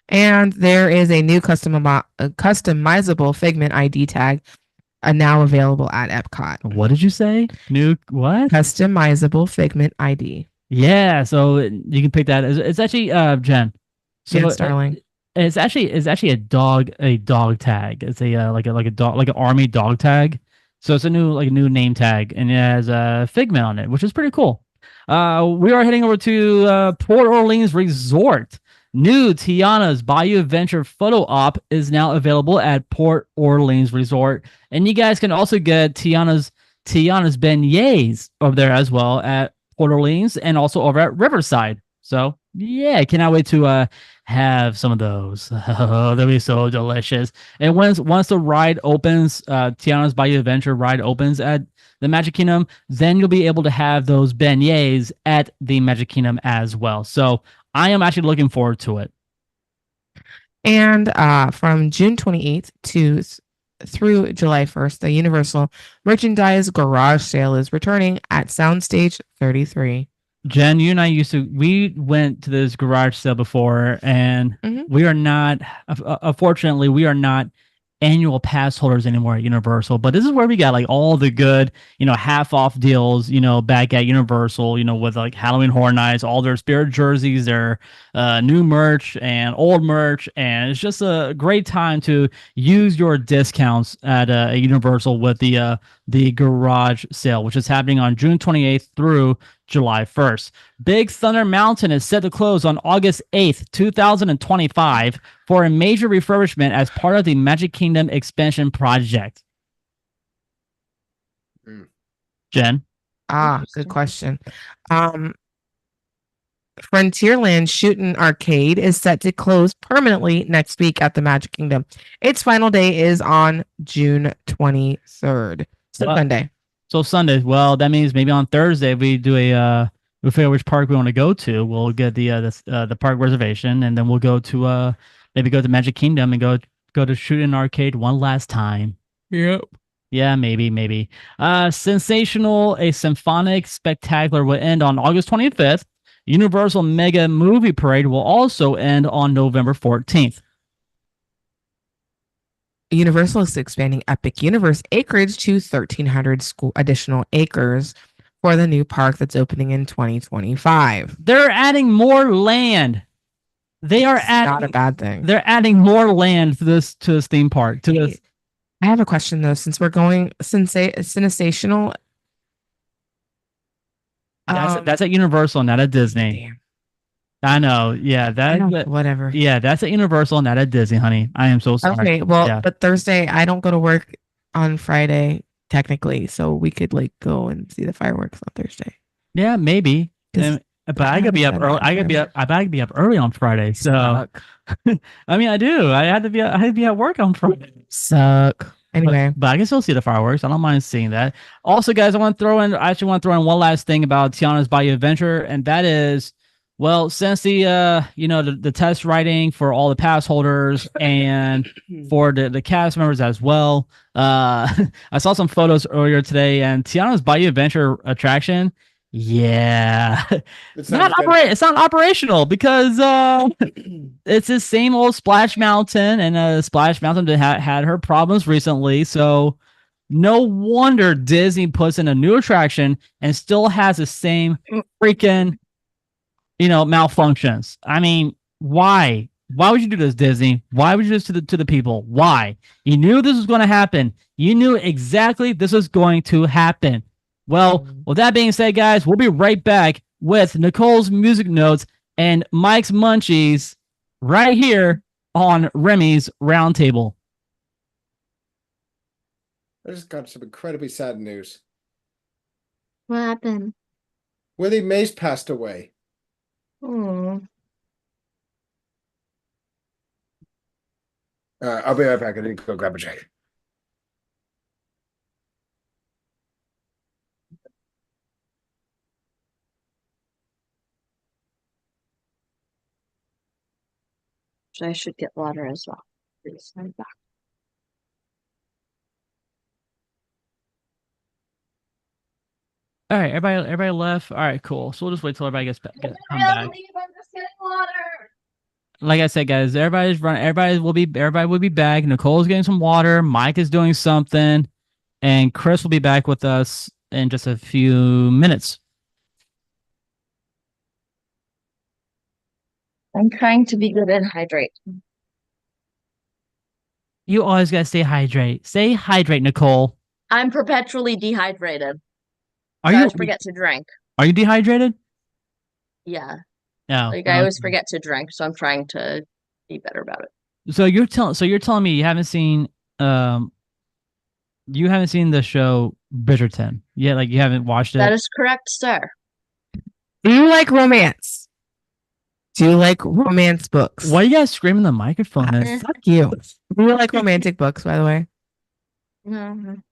And there is a new customizable Figment ID tag now available at Epcot. What did you say? New what? Customizable Figment ID. Yeah, so you can pick that. It's actually Jen. So yes, darling. It's actually a dog tag. It's like an army dog tag. So it's a new name tag, and it has a Figment on it, which is pretty cool. We are heading over to Port Orleans Resort. New Tiana's Bayou Adventure photo op is now available at Port Orleans Resort, and you guys can also get Tiana's beignets over there as well at Port Orleans, and also over at Riverside. So Yeah, cannot wait to have some of those. Oh, they'll be so delicious. And once the ride opens, Tiana's Bayou Adventure ride opens at the Magic Kingdom, then you'll be able to have those beignets at the Magic Kingdom as well. So I am actually looking forward to it. And from June 28th through July 1st, the Universal Merchandise Garage Sale is returning at Soundstage 33. Jen, you and I we went to this garage sale before, and we are not, unfortunately, we are not annual pass holders anymore at Universal, but this is where we got like all the good, half off deals, back at Universal, with like Halloween Horror Nights, all their spirit jerseys, their new merch and old merch. And it's just a great time to use your discounts at Universal with the garage sale, which is happening on June 28th through July 1st. Big Thunder Mountain is set to close on August 8th, 2025 for a major refurbishment as part of the Magic Kingdom expansion project. Jen? Good question. Frontierland Shootin' Arcade is set to close permanently next week at the Magic Kingdom. Its final day is on June 23rd. Sunday. So Sunday. Well, that means maybe on Thursday we do we'll figure out which park we want to go to. We'll get the park reservation, and then we'll go to maybe go to Magic Kingdom and go to Shootin' Arcade one last time. Yep. Yeah, maybe. Sensational, a symphonic spectacular will end on August 25th. Universal Mega Movie Parade will also end on November 14th. Universal is expanding Epic Universe acreage to 1,300 additional acres for the new park that's opening in 2025. They're adding more land. They are adding, not a bad thing. They're adding more land to this theme park. I have a question though, since we're going sensational. That's at Universal, not at Disney. Damn. I know. Yeah, whatever. Yeah, that's at Universal, not at Disney, honey. I am so sorry. Okay, well, but Thursday I don't go to work on Friday technically, so we could like go and see the fireworks on Thursday. Yeah, maybe. But I gotta be up early. I gotta be up early on Friday. So, I mean, I do. I had to be at work on Friday. Suck. Anyway, but I can still see the fireworks. I don't mind seeing that. Also, guys, I want to throw in one last thing about Tiana's Bayou Adventure, and that is, well, since the test writing for all the pass holders and for the cast members as well, I saw some photos earlier today, and Tiana's Bayou Adventure attraction. Yeah, it's not operational because it's the same old Splash Mountain, and Splash Mountain had her problems recently. So no wonder Disney puts in a new attraction and still has the same freaking malfunctions. I mean, why? Why would you do this, Disney? Why would you do this to the people? Why? You knew this was going to happen. You knew exactly this was going to happen. Well, with that being said, guys, we'll be right back with Nicole's music notes and Mike's munchies right here on Remys Roundtable. I just got some incredibly sad news. What happened? Willie Mays passed away. Oh. I'll be right back. I need to go grab a drink. I should get water as well. Please, I'm back. All right, everybody left. All right, cool. So we'll just wait till everybody gets back. Come back. I'm just getting water. Like I said, guys, everybody will be back. Nicole's getting some water. Mike is doing something, and Chris will be back with us in just a few minutes. I'm trying to be good and hydrate. You always gotta stay hydrate. Stay hydrate, Nicole. I'm perpetually dehydrated. I always forget to drink. Are you dehydrated? Yeah. No. Like I always forget to drink, so I'm trying to be better about it. So you're telling me you haven't seen the show Bridgerton? Yeah, like you haven't watched it. That is correct, sir. Do you like romance? Do you like romance books? Why you guys screaming the microphone? Eh. Fuck you. Do you like romantic books, by the way? Mhm.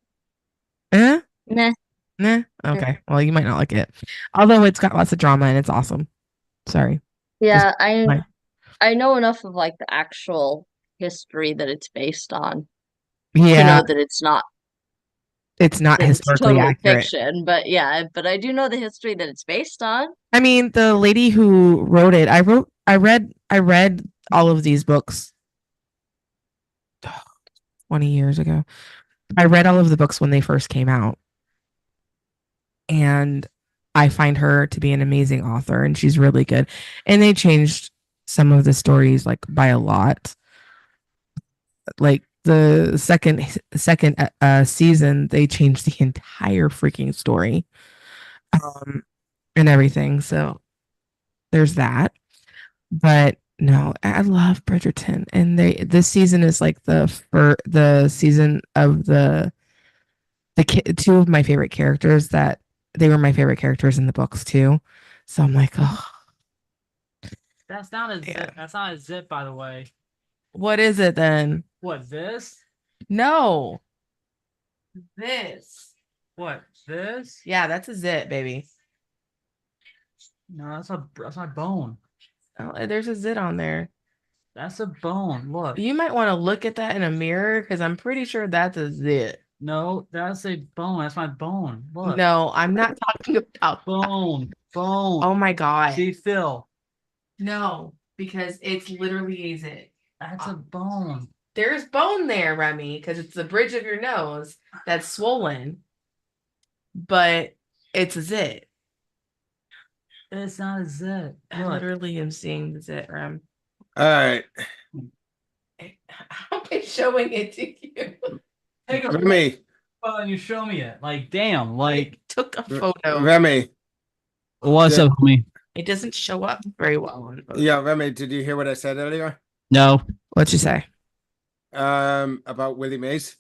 Eh? Nah. Nah. Okay. Well, you might not like it. Although it's got lots of drama and it's awesome. Sorry. Yeah, Fine. I know enough of like the actual history that it's based on to Yeah, know that it's not it's not that it's historically totally accurate. fiction. But yeah, but I do know the history that it's based on. I mean, the lady who wrote it, I read all of these books 20 years ago. I read all of the books when they first came out. And I find her to be an amazing author and she's really good. And they changed some of the stories like by a lot. Like the second season, they changed the entire freaking story. And everything. So there's that. But no, I love Bridgerton, and this season is like the season of two of my favorite characters that they were my favorite characters in the books too. So I'm like, oh, That's not a Yeah. zip. That's not a zip, by the way. what is it then? What, this? No, this. What, this? Yeah, that's a zit, baby. No, that's my bone. Oh, there's a zit on there. That's a bone. Look. You might want to look at that in a mirror because I'm pretty sure that's a zit. No, that's a bone. That's my bone. Look. No, I'm not talking about Bone. Bone. Oh my god. See, Phil. No, because it's literally a zit. That's a bone. There's bone there, Remy, because it's the bridge of your nose that's swollen, but it's a zit. It's not a zit. I Look. literally am seeing the zit, Rem. All right. How am I showing it to you? Take a Remy, photo and you show me it. Like, damn. Like, Took a photo. Remy. what's Yeah. up, homie? It doesn't show up very well on photo. Yeah, Remy, did you hear what I said earlier? No. What'd you say? About Willie Mays?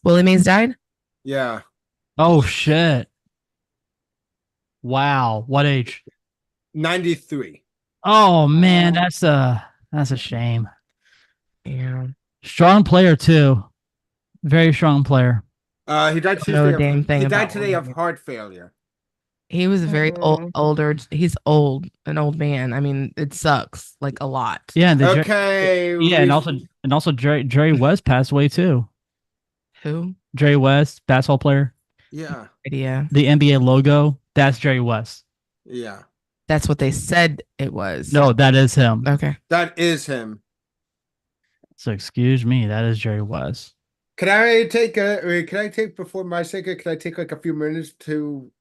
Willie Mays died? Yeah. Oh shit. Wow. What age? 93. Oh man, that's a shame. Yeah. Strong player too. Very strong player. He died know a Tuesday. damn thing He died about today of Willie. heart failure. He was very Mhm. older. He's old, an old man. I mean, it sucks like a lot. Yeah, and Okay. yeah, and also Jerry West passed away too. Who? Jerry West, basketball player. Yeah. Idea. The NBA logo, that's Jerry West. Yeah. That's what they said it was. No, that is him. Okay. That is him. So excuse me, that is Jerry West. Can I take before my second, can I take like a few minutes to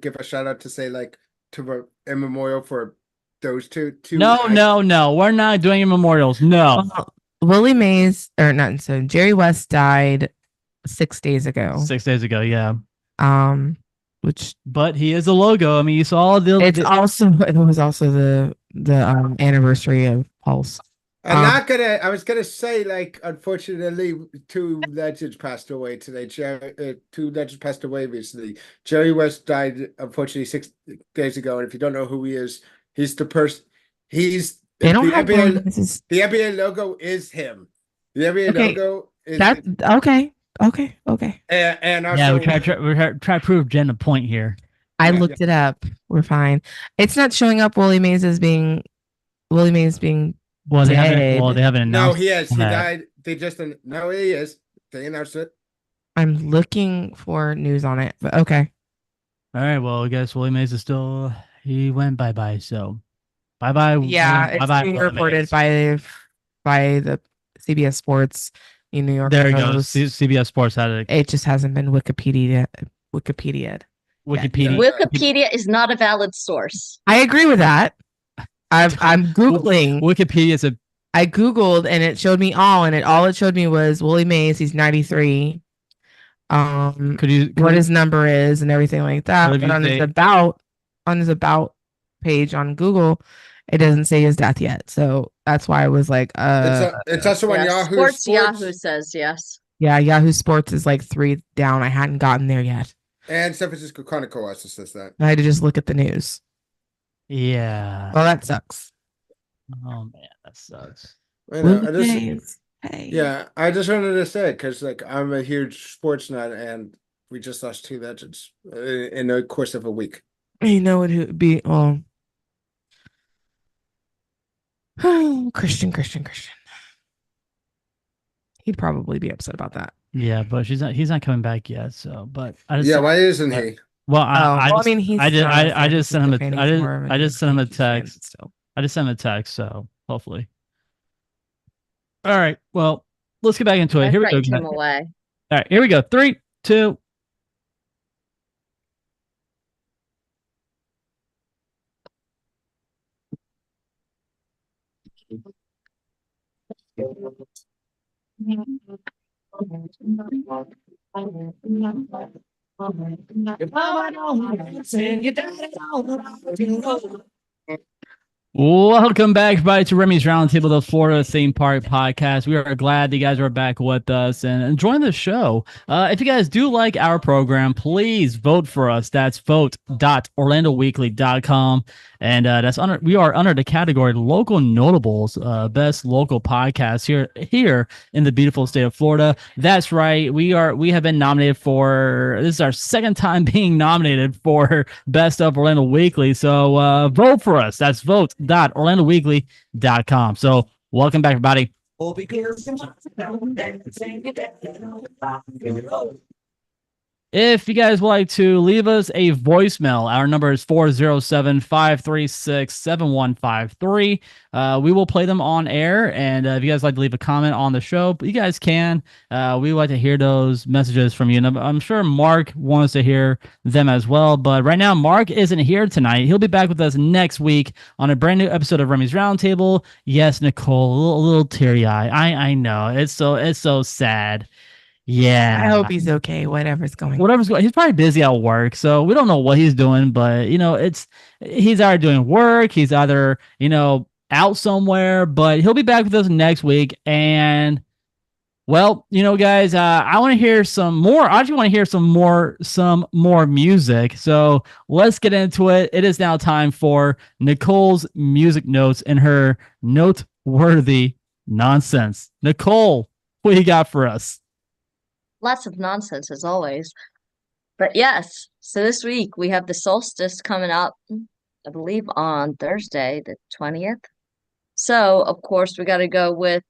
give a shout out to say like to a memorial for those two No, we're not doing memorials. No. Well, Willie Mays, or not, so Jerry West died 6 days ago. 6 days ago, yeah. Which But he is a logo. I mean, you saw it was also the anniversary of Pulse. I was gonna say, like, unfortunately, two legends passed away today. Two legends passed away recently. Jerry West died, unfortunately, 6 days ago. And if you don't know who he is, he's the person. He's They don't the have NBA. this is The NBA logo is him. The NBA Okay, logo is that okay. and also yeah, we try to prove Jen a point here. I Yeah. looked it up. We're fine. It's not showing up Willie Mays being Well, they haven't dead. no, announced. he is. He that. died. They just no, he is. They announced it. I'm looking for news on it, but okay. All right, well, I guess Willie Mays is still he went bye-bye, so bye-bye. Yeah, it's bye-bye, being Willie reported Mays. by the CBS Sports in New York. There you go. Post. CBS Sports had it. It just hasn't been Wikipedia. Wikipedia. Wikipedia is not a valid source. I agree with that. I'm googling. Wikipedia is a I googled and it showed me all, and all it showed me was Willie Mays. He's 93. What his number is and everything like that. What But if you on his about page on Google, it doesn't say his death yet. So that's why I was like, It's also on Yeah, Yahoo Yahoo says yes. yeah, Yahoo Sports is like 3 down. I hadn't gotten there yet. and San Francisco Chronicle also says that. I had to just look at the news. Yeah. Well, that sucks. Oh man, that sucks. I know. Blue Jays. Hey. Yeah, I just wanted to say because like I'm a huge sports nut, and we just lost two legends in the course of a week. You know what it would be? Oh, Christian. He'd probably be upset about that. Yeah, but he's not coming back yet. So, but I just Yeah, why isn't uh, he? well, I mean, he's I just not a I fan, just he's sent him defending I for him, and I he's just sent him a Yankees fan, text. but still. I just sent him a text. So hopefully. All right. Well, let's get back into it. I Here we go. frightened him Guys. away. All right. Here we go. 3, 2. Welcome back, everybody, to Remy's Roundtable, the Florida Theme Park podcast. We are glad that you guys are back with us and enjoying the show. If you guys do like our program, please vote for us. That's vote.orlandoweekly.com. And we are under the category Local Notables, best local podcast here in the beautiful state of Florida. That's right. We have been nominated for, this is our second time being nominated for Best of Orlando Weekly. So vote for us. That's vote.orlandoweekly.com. So welcome back, everybody. If you guys would like to leave us a voicemail, our number is 407-536-7153. We will play them on air, and if you guys like to leave a comment on the show, you guys can. We would like to hear those messages from you, and I'm sure Mark wants to hear them as well, but right now, Mark isn't here tonight. He'll be back with us next week on a brand new episode of Remy's Roundtable. Yes, Nicole, a little teary-eyed. I know. It's so sad. Yeah. I hope he's okay. Whatever's going on. Whatever's going, he's probably busy at work, so we don't know what he's doing. But he's either doing work, he's either out somewhere. But he'll be back with us next week. And well, guys, I want to hear some more. I actually want to hear some more music. So let's get into it. It is now time for Nicole's music notes and her noteworthy nonsense. Nicole, what do you got for us? Lots of nonsense as always. But yes, so this week we have the solstice coming up, I believe on Thursday, the 20th. So, of course, we got to go with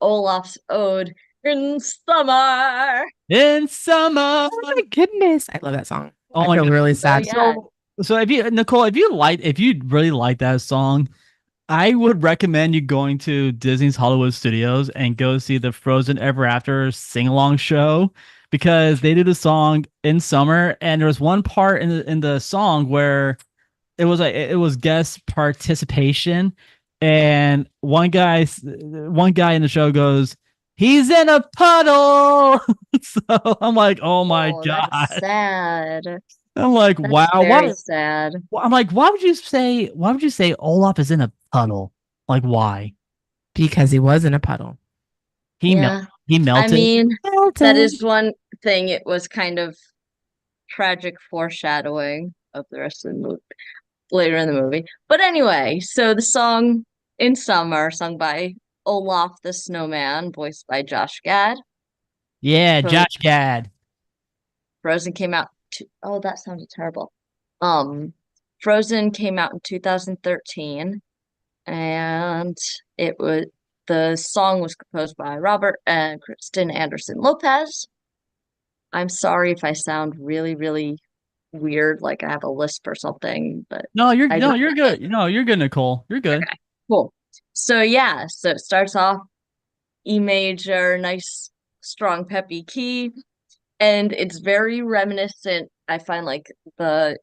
Olaf's Ode in Summer. In summer. Oh my goodness. I love that song. Oh I my feel God. really sad. yeah. So if you really like that song, I would recommend you going to Disney's Hollywood Studios and go see the Frozen Ever After sing-along show, because they do the song in summer, and there was one part in the song where it was guest participation, and one guy in the show goes, "He's in a puddle." So I'm like, oh my God. That's sad. I'm like, That's wow, very what? sad. I'm like, why would you say Olaf is in a puddle? Like, why? Because he was in a puddle. He Yeah. he melted. I mean, that is one thing. It was kind of tragic foreshadowing of the rest of the movie later in the movie. But anyway, so the song in Summer, sung by Olaf the Snowman, voiced by Josh Gad. Yeah, Fro- Josh Gad. Frozen came out oh, that sounded terrible. Frozen came out in 2013, and the song was composed by Robert and Kristen Anderson Lopez. I'm sorry if I sound really, really weird, like I have a lisp or something, but You're I don't. good. No, you're good, Nicole. You're good. Okay, cool. So yeah, so it starts off E major, nice, strong, peppy key, and it's very reminiscent. I find like the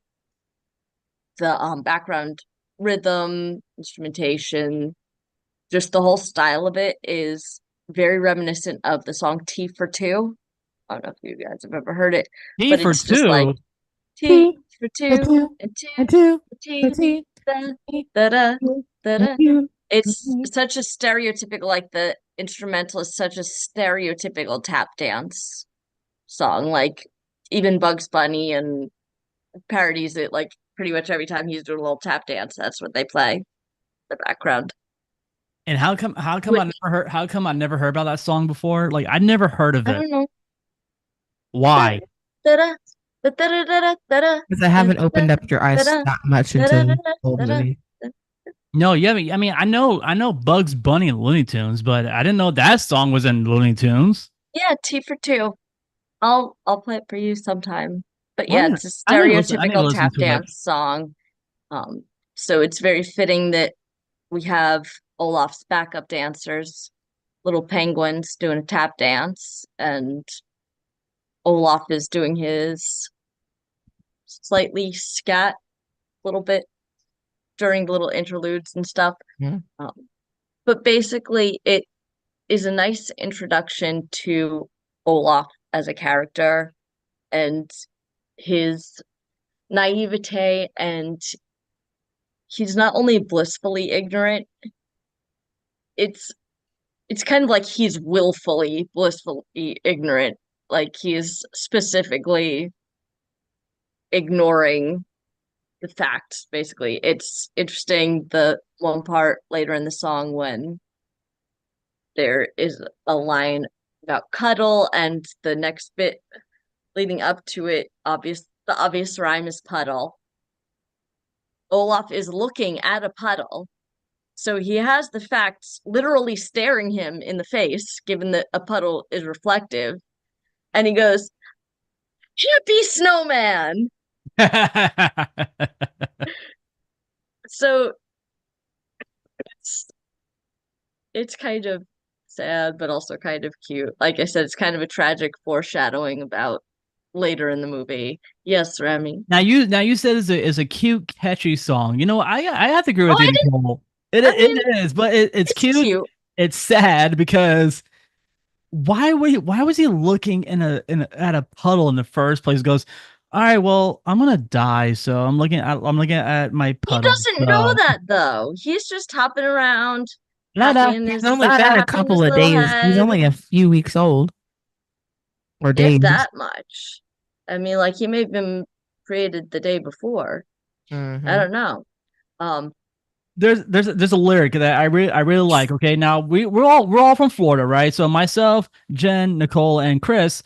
background rhythm, instrumentation, just the whole style of it is very reminiscent of the song T for Two. I don't know if you guys have ever heard it, T but for it's just like two. T for two and and two two, for T, da da da da. It's such a stereotypical, like the instrumental is such a stereotypical tap dance song. Like even Bugs Bunny and pretty much every time he's doing a little tap dance, that's what they play in the background. And how come With- how come I never heard about that song before? Like I never heard of I it. don't know. Why? Da-da, da-da-da-da-da, da-da, Because I haven't opened up your eyes da-da, that much into da-da-da-da, old da-da. movies. No, you haven't. I mean, I know Bugs Bunny and Looney Tunes, but I didn't know that song was in Looney Tunes. Yeah, T for two. I'll play it for you sometime. But Well, yeah, yeah, it's a I need to stereotypical listen tap to it. dance song. So it's very fitting that we have Olaf's backup dancers, little penguins doing a tap dance, and Olaf is doing his slightly scat little bit during the little interludes and stuff. Mhm. But basically, it is a nice introduction to Olaf as a character and his naivete, and he's not only blissfully ignorant, it's kind of like he's willfully blissfully ignorant. Like he's specifically ignoring the facts, basically. It's interesting the one part later in the song when there is a line about cuddle, and the next bit leading up to it, the obvious rhyme is puddle. Olaf is looking at a puddle. So he has the facts literally staring him in the face, given that a puddle is reflective. And he goes, "Happy snowman." So it's kind of sad, but also kind of cute. Like I said, it's kind of a tragic foreshadowing about later in the movie. Yes, Remy. Now you said it's a cute, catchy song. You know, I have to agree with Oh, you, Nicole. It is, but it's cute. It's sad because why was he looking at a puddle in the first place? He goes, all right, well, I'm gonna die, so I'm looking at my He puddle. doesn't know that though. He's just hopping around, La, happy la. in his, He's only been happy a in couple his of little days. He's head. only a few weeks old. Or days. If that much. I mean, like he may have been created the day before. Mhm. I don't know. There's a lyric that I really like. Okay, now we're all from Florida, right? So myself, Jen, Nicole, and Chris,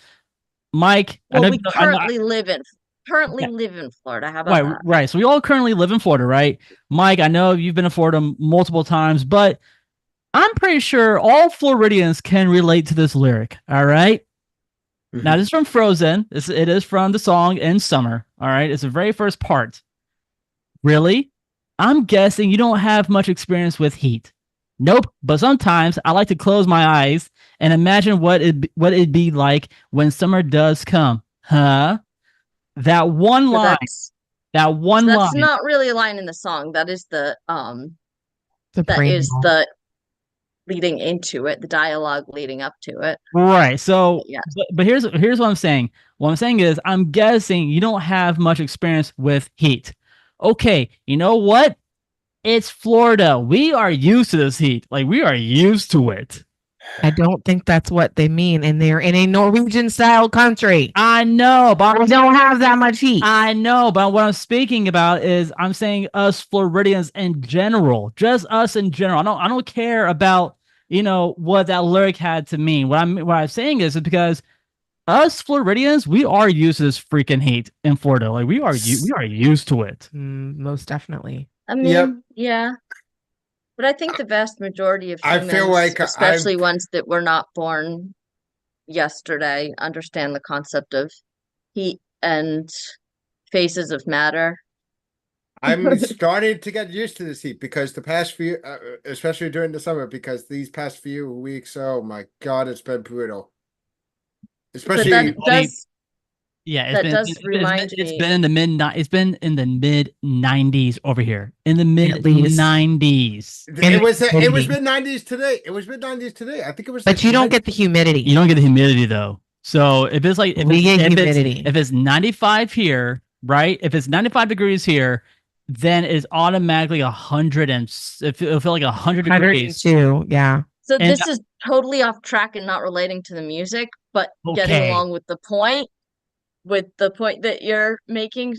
Mike. Well, I we know, currently live in Yeah. Florida. How about that? right. So we all currently live in Florida, right? Mike, I know you've been to Florida multiple times, but I'm pretty sure all Floridians can relate to this lyric. All right. Now this is from Frozen. It is from the song In Summer. All right. It's the very first part. Really? I'm guessing you don't have much experience with heat. Nope. But sometimes I like to close my eyes and imagine what it'd be like when summer does come. Huh? That one So line. That one that's line. not really a line in the song. That is The that is preamble. the leading into it, the dialogue leading up to it. Right. So, Yes. but here's what I'm saying. What I'm saying is, I'm guessing you don't have much experience with heat. Okay, you know what? It's Florida. We are used to this heat. Like we are used to it. I don't think that's what they mean, and they're in a Norwegian style country. I know, but We don't have that much heat. I know, but what I'm speaking about is I'm saying us Floridians in general, just us in general. I don't care about what that lyric had to mean. What I'm saying is because us Floridians, we are used to this freaking heat in Florida. Like we are used to it. Most definitely. I mean, yeah. But I think the vast majority of I humans, feel like especially ones that were not born yesterday, understand the concept of heat and phases of matter. I'm starting to get used to this heat because the past few, especially during the summer, because these past few weeks, oh my God, it's been brutal. But Especially, that does Yeah, that does remind it's me. been in the mid 90s over here. In the mid least. 90s. it was humidity. mid-90s today. It was mid-90s today. I think it was. But you don't get the humidity. You don't get the humidity though. So if it's like We get humidity. if it's 95 here, right? If it's 95 degrees here, then it's automatically 100 and it'll feel like 100 degrees. 102, yeah. So And- this is totally off track and not relating to the music, but getting Okay. along with the point that you're making.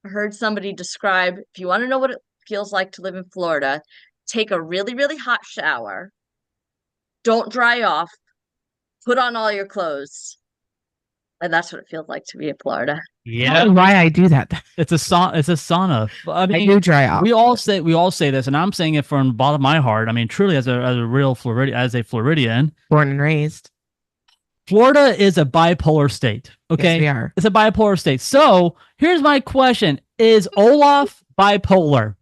heard somebody describe, if you want to know what it feels like to live in Florida, take a really, really hot shower, don't dry off, put on all your clothes. And that's what it feels like to be in Florida. Yeah, why I do that? It's a sauna. I mean, do dry off. we all say this, and I'm saying it from the bottom of my heart. I mean, truly, as a real Floridian, Born and raised. Florida is a bipolar state. Okay, Yes, we are. It's a bipolar state. So here's my question: is Olaf bipolar?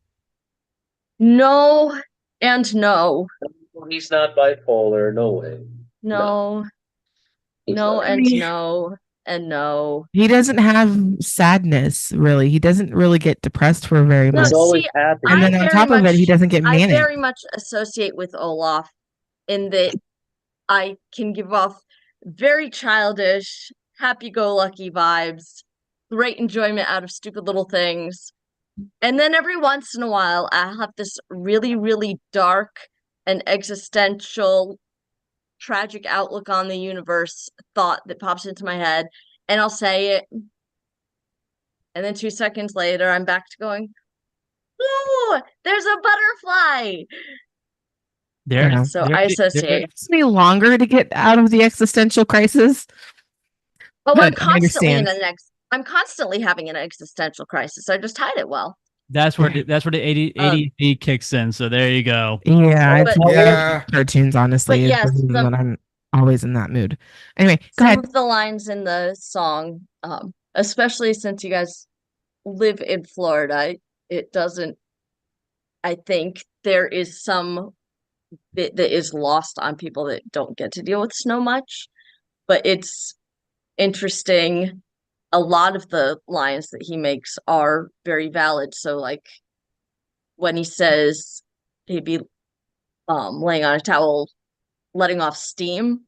No and no. He's not bipolar. No way. No. He's No not. and no and no. He doesn't have sadness, really. He doesn't really get depressed for very No, much. He's always see, happy. And then I on very top of it, he much- doesn't get I manic. very much associate with Olaf in that I can give off very childish, happy-go-lucky vibes, great enjoyment out of stupid little things. And then every once in a while, I have this really, really dark and existential, tragic outlook on the universe thought that pops into my head, and I'll say it. And then 2 seconds later, I'm back to going, ooh, there's a butterfly. There. So there- I there- associate. It takes me longer to get out of the existential crisis. Oh, I'm But I constantly understand. I'm constantly having an existential crisis. I just hide it well. That's where the ADD kicks in. So there you go. Yeah, it's But- always Yeah. cartoons, honestly. But Is yes, the reason some- that I'm always in that mood. Anyway, go Some ahead. of the lines in the song, especially since you guys live in Florida, it doesn't. I think there is some bit that is lost on people that don't get to deal with snow much, but it's interesting. A lot of the lines that he makes are very valid. So, like when he says he'd be laying on a towel, letting off steam,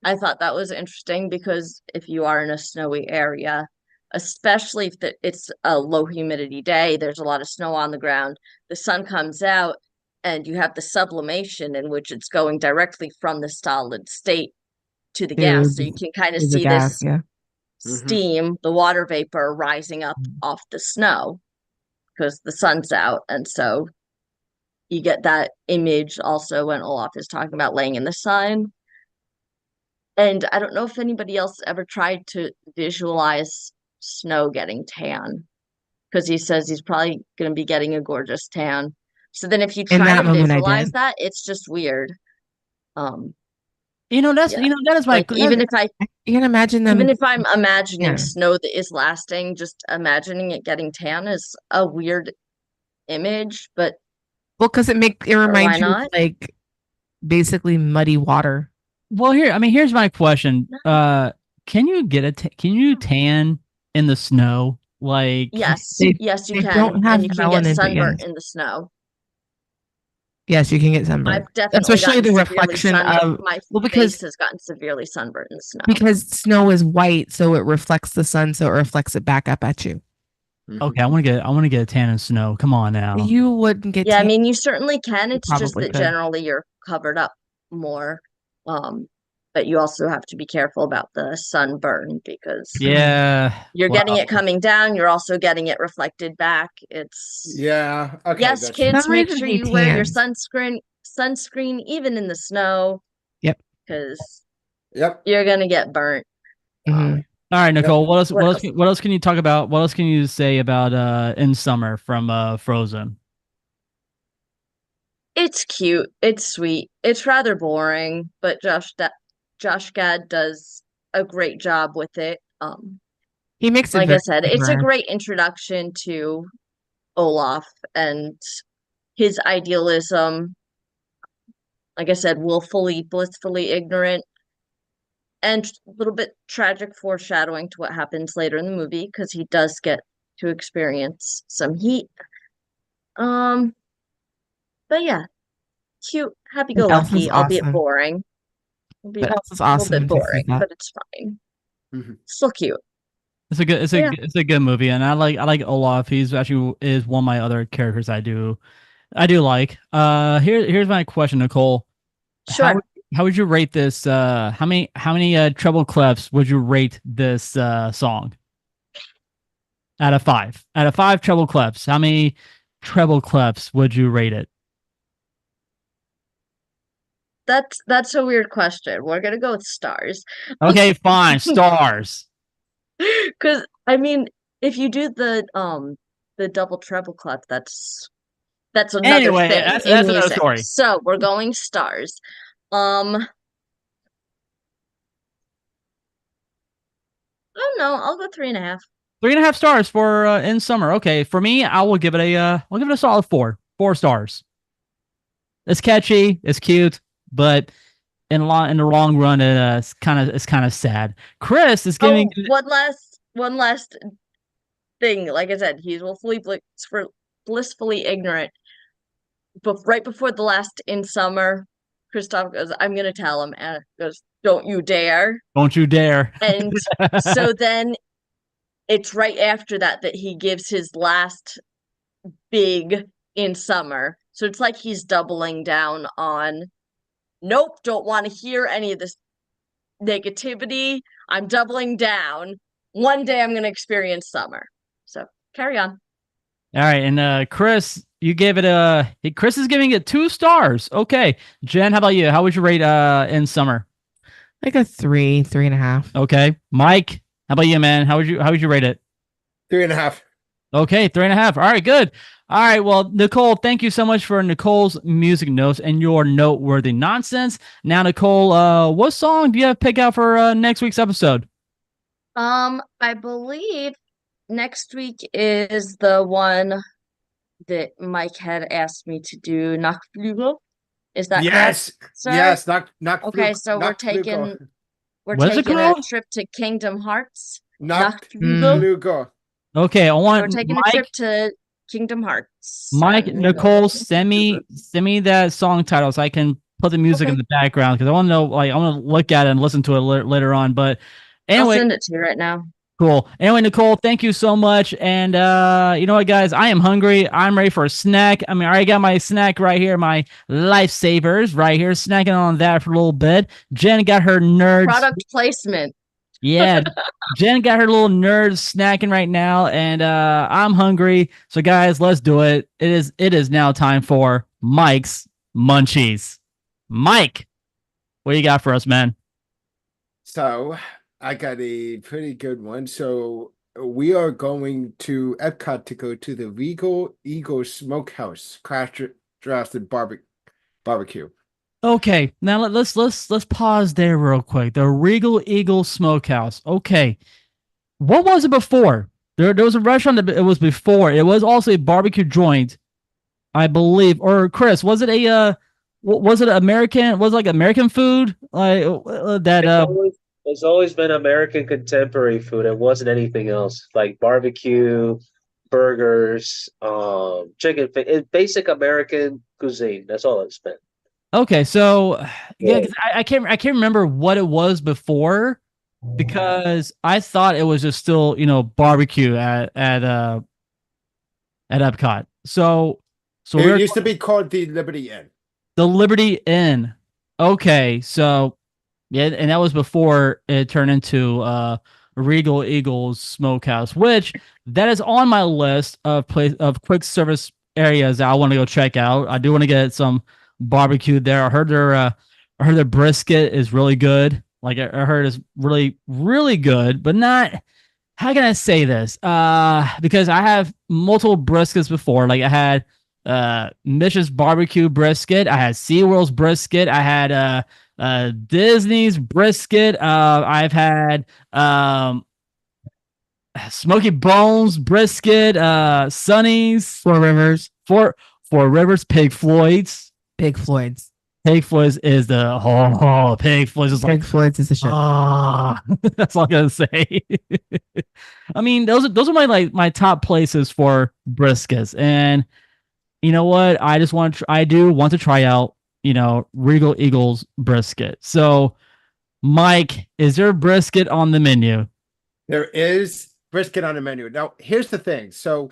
I thought that was interesting because if you are in a snowy area, especially if it's a low humidity day, there's a lot of snow on the ground, the sun comes out and you have the sublimation in which it's going directly from the solid state to the gas. So you can kind of Is the see gas, this yeah. steam, the water vapor rising up off the snow because the sun's out. And so you get that image also when Olaf is talking about laying in the sun. And I don't know if anybody else ever tried to visualize snow getting tan, because he says he's probably going to be getting a gorgeous tan. So then if you In try that to moment, I visualize did. that, it's just weird. That's Yeah. that is my Like even if You can imagine them. I'm imagining Yeah. snow that is lasting, just imagining it getting tan is a weird image, but Well, because it why reminds you of not? like basically muddy water. well here's my question. Can you can you tan in the snow? Like Yes, They- yes, you they can. don't have And you can get melanin, but sunburnt yes. in the snow. Yes, you can get sunburned. I've definitely Especially gotten the severely reflection sunburned. of My because face has gotten severely sunburned in the snow. because snow is white, so it reflects the sun, so it reflects it back up at you. okay, I want to get a tan in snow. Come on now. You wouldn't get Yeah, I tan. mean, you certainly can. It's just probably that could. generally you're covered up more. But you also have to be careful about the sunburn because Yeah. you're getting wow. it coming down. You're also getting it reflected back. It's Yeah. Okay. yes, that's- kids, some make reason sure he you wear your tans. sunscreen even in the snow. Yep. Because Yep. you're gonna get burnt. Mhm. All right, Nicole. What else? What What else can you talk about? What else can you say about In Summer from Frozen? It's cute. It's sweet. It's rather boring, but Josh Gad does a great job with it. He makes it Like I very said, it's a clever. great introduction to Olaf and his idealism. Like I said, willfully, blissfully ignorant, and a little bit tragic foreshadowing to what happens later in the movie because he does get to experience some heat. But yeah, cute, happy-go-lucky, Elsa's albeit awesome. boring. It'll be But Elsa's a little awesome bit and fixes boring, that. but it's fine. Mhm. Still cute. It's a good. Yeah. It's a good movie, and I like Olaf. He's actually is one of my other characters I do like. Here's my question, Nicole. Sure. How would you rate this? How many treble clefs would you rate this song? Out of 5. Out of 5 treble clefs, how many treble clefs would you rate it? That's a weird question. We're gonna go with stars. Okay, fine. Stars. Because I mean, if you do the double treble clef, that's another Anyway, thing that's in another music. story. So we're going stars. I don't know. I'll go 3.5. 3.5 stars for In Summer. Okay, for me, I will give it a I'll give it a solid 4. 4 stars. It's catchy, it's cute, but in the long run, it's kind of sad. Chris is giving. Oh, one last thing. Like I said, he's blissfully ignorant. But right before the last In Summer, Christoph goes, "I'm gonna tell him," and goes, "Don't you dare!" Don't you dare! And so then it's right after that he gives his last big In Summer. So it's like he's doubling down on, nope, don't want to hear any of this negativity. I'm doubling down. One day I'm going to experience summer. So carry on. All right, and Chris, you gave it Chris is giving it 2 stars. Okay, Jen, how about you? How would you rate In Summer? Like a 3, 3.5. Okay, Mike, how about you, man? How would you rate it? 3.5. Okay, 3.5. All right, good. All right, well, Nicole, thank you so much for Nicole's music notes and your noteworthy nonsense. Now, Nicole, what song do you have pick out for next week's episode? I believe next week is the one that Mike had asked me to do, Nachtflügel. Is that yes, correct, sir? yes, not okay. So we're taking a trip to Kingdom Hearts. Nachtflügel. Okay, we're taking a trip to Kingdom Hearts. Mike, Nicole, send me that song title so I can put the music in the background because I want to know, I want to look at it and listen to it later on. But anyway, I'll send it to you right now. Cool. Anyway, Nicole, thank you so much. And you know what, guys? I am hungry. I'm ready for a snack. I mean, I already got my snack right here, my lifesavers right here, snacking on that for a little bit. Jen got her nerds. Product placement. Yeah. Jen got her little nerds snacking right now, and I'm hungry. So, guys, let's do it. It is now time for Mike's Munchies. Mike, what do you got for us, man? So I got a pretty good one. So we are going to Epcot to go to the Regal Eagle Smokehouse Crash Drafted Barbecue. Okay, now let's pause there real quick. The Regal Eagle Smokehouse. Okay, what was it before? There was a restaurant that it was before. It was also a barbecue joint, I believe. Or Chris, was it American? Was it like American food like that? It's always been American contemporary food. It wasn't anything else like barbecue, burgers, chicken. Basic American cuisine. That's all it's been. Okay, so yeah, 'cause I can't remember what it was before because I thought it was just still barbecue at Epcot. So it used to be called the Liberty Inn. The Liberty Inn. Okay, so yeah, and that was before it turned into Regal Eagles Smokehouse, which that is on my list of quick service areas that I want to go check out. I do want to get some barbecue there. I heard their brisket is really good. Like I heard it's really, really good, but not, how can I say this? Because I have multiple briskets before. Like I had Mish's barbecue brisket, I had SeaWorld's brisket, I had Disney's brisket, I've had Smoky Bones brisket, Sonny's, Four Rivers, Four Rivers, Pig Floyd's. Pig Floyd's. Pig Floyd's is the Pig Floyd's is Pig Floyd's is the shit. That's all I'm gonna say. I mean, those are my top places for briskets, and you know what? I do want to try out Regal Eagles brisket. So, Mike, is there brisket on the menu? There is brisket on the menu. Now, here's the thing. So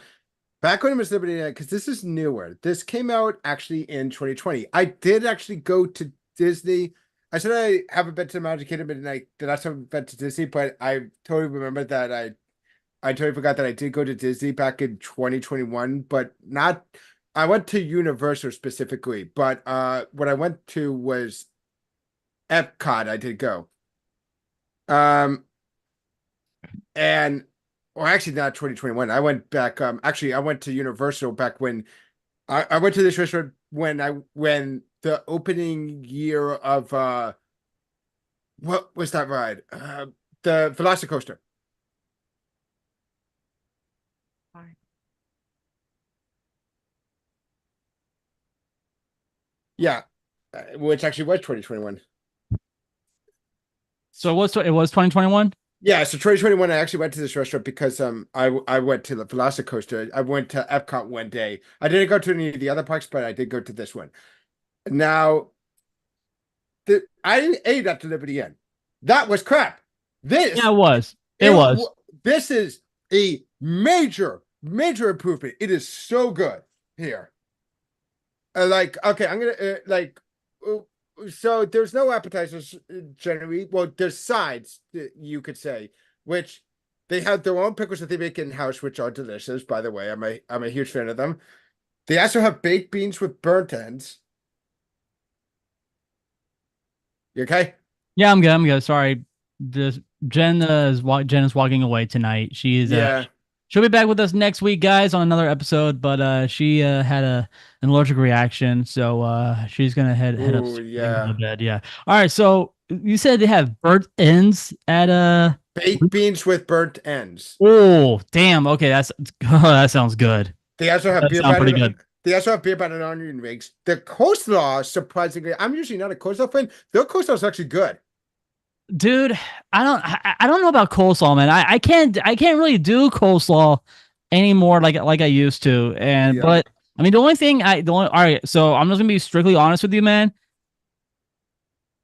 back when it was Liberty Inn, because this is newer. This came out actually in 2020. I did actually go to Disney. I said I haven't been to the Magic Kingdom, and I did not have been to Disney, but I totally remember that I I totally forgot that I did go to Disney back in 2021, but not. I went to Universal specifically, but what I went to was Epcot. I did go. Um, and or actually not 2021. I went back. Actually, I went to Universal back when I went to this restaurant when the opening year of what was that ride? The Velocicoaster. Yeah, which actually was 2021. So it was 2021. Yeah, so 2021, I actually went to this restaurant because I went to the Velocicoaster. I went to Epcot one day. I didn't go to any of the other parks, but I did go to this one. Now, I didn't eat at the Liberty Inn. That was crap. This Yeah, it was. It was. This is a major improvement. It is so good here. Like, okay, I'm gonna so there's no appetizers generally. Well, there's sides you could say, which they have their own pickles that they make in house, which are delicious. By the way, I'm a huge fan of them. They also have baked beans with burnt ends. You okay? Yeah, I'm good. I'm good. Sorry, Jen is walking away tonight. She is. Yeah. She'll be back with us next week, guys, on another episode. But she had an allergic reaction, so she's gonna head Ooh, upstairs to bed. Yeah. All right. So you said they have burnt ends at baked beans with burnt ends. Oh, damn. Okay, that sounds good. They also have beer pretty good. They also have beer batter and onion rings. The coleslaw, surprisingly, I'm usually not a coleslaw fan. Their coleslaw is actually good. Dude, I don't know about coleslaw, man. I can't really do coleslaw anymore like I used to. And but I mean the only thing all right, so I'm just gonna be strictly honest with you, man.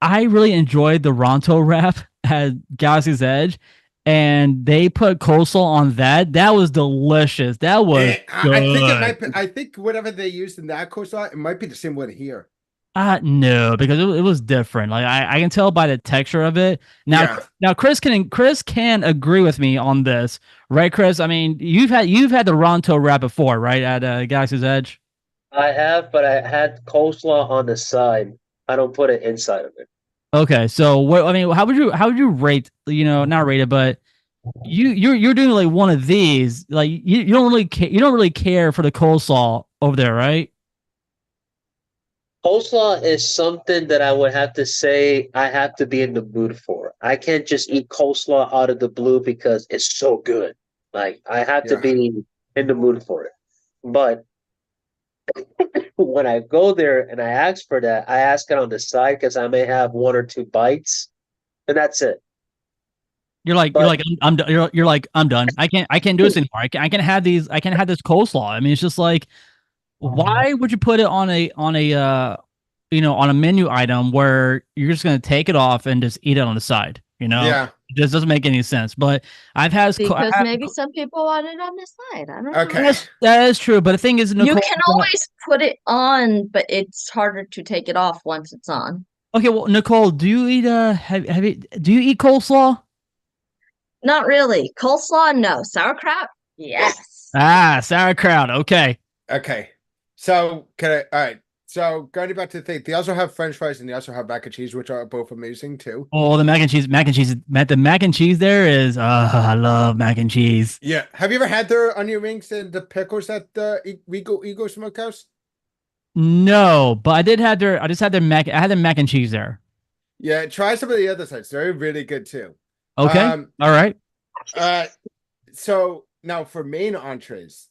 I really enjoyed the Ronto wrap at Galaxy's Edge, and they put coleslaw on that. That was delicious. That was good. I think whatever they used in that coleslaw, it might be the same one here. No, because it was different. Like I can tell by the texture of it. Now Chris can agree with me on this, right, Chris? I mean, you've had the Ronto wrap before, right, at Galaxy's Edge? I have, but I had coleslaw on the side. I don't put it inside of it. Okay, so what I mean, how would you rate? You know, not rate it, but you're doing like one of these. Like you don't really care for the coleslaw over there, right? Coleslaw is something that I would have to say I have to be in the mood for. I can't just eat coleslaw out of the blue because it's so good. Like I have to be in the mood for it. But when I go there and I ask for that, I ask it on the side because I may have one or two bites, and that's it. You're like I'm done. You're like I'm done. I can't do this anymore. I can't have these. I can't have this coleslaw. I mean, it's just like, why would you put it on a on a menu item where you're just gonna take it off and just eat it on the side? You know, it just doesn't make any sense. But I've had maybe some people want it on the side. I don't know. Okay, that is true. But the thing is, Nicole, you can always put it on, but it's harder to take it off once it's on. Okay, well, Nicole, do you eat do you eat coleslaw? Not really. Coleslaw, no. Sauerkraut, yes. Sauerkraut. Okay. Okay. So all right. So going back to the thing, they also have French fries and they also have mac and cheese, which are both amazing too. Oh, the mac and cheese, the mac and cheese there is. I love mac and cheese. Yeah. Have you ever had their onion rings and the pickles at the Ego Smokehouse? No, but I just had their mac. I had their mac and cheese there. Yeah, try some of the other sides. They're really good too. Okay. All right. So now for main entrees.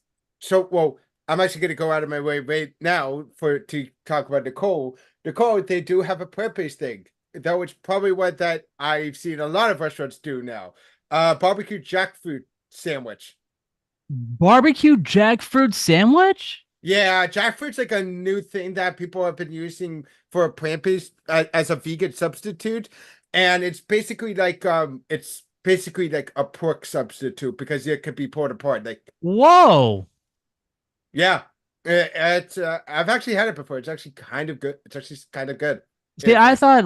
I'm actually going to go out of my way right now to talk about Nicole. Nicole, they do have a plant-based thing. That was probably what that I've seen a lot of restaurants do now. Barbecue jackfruit sandwich. Barbecue jackfruit sandwich? Yeah, jackfruit's like a new thing that people have been using for a plant-based as a vegan substitute. And it's basically like a pork substitute because it could be pulled apart. Like, whoa. Yeah, it's I've actually had it before. It's actually kind of good. See, I thought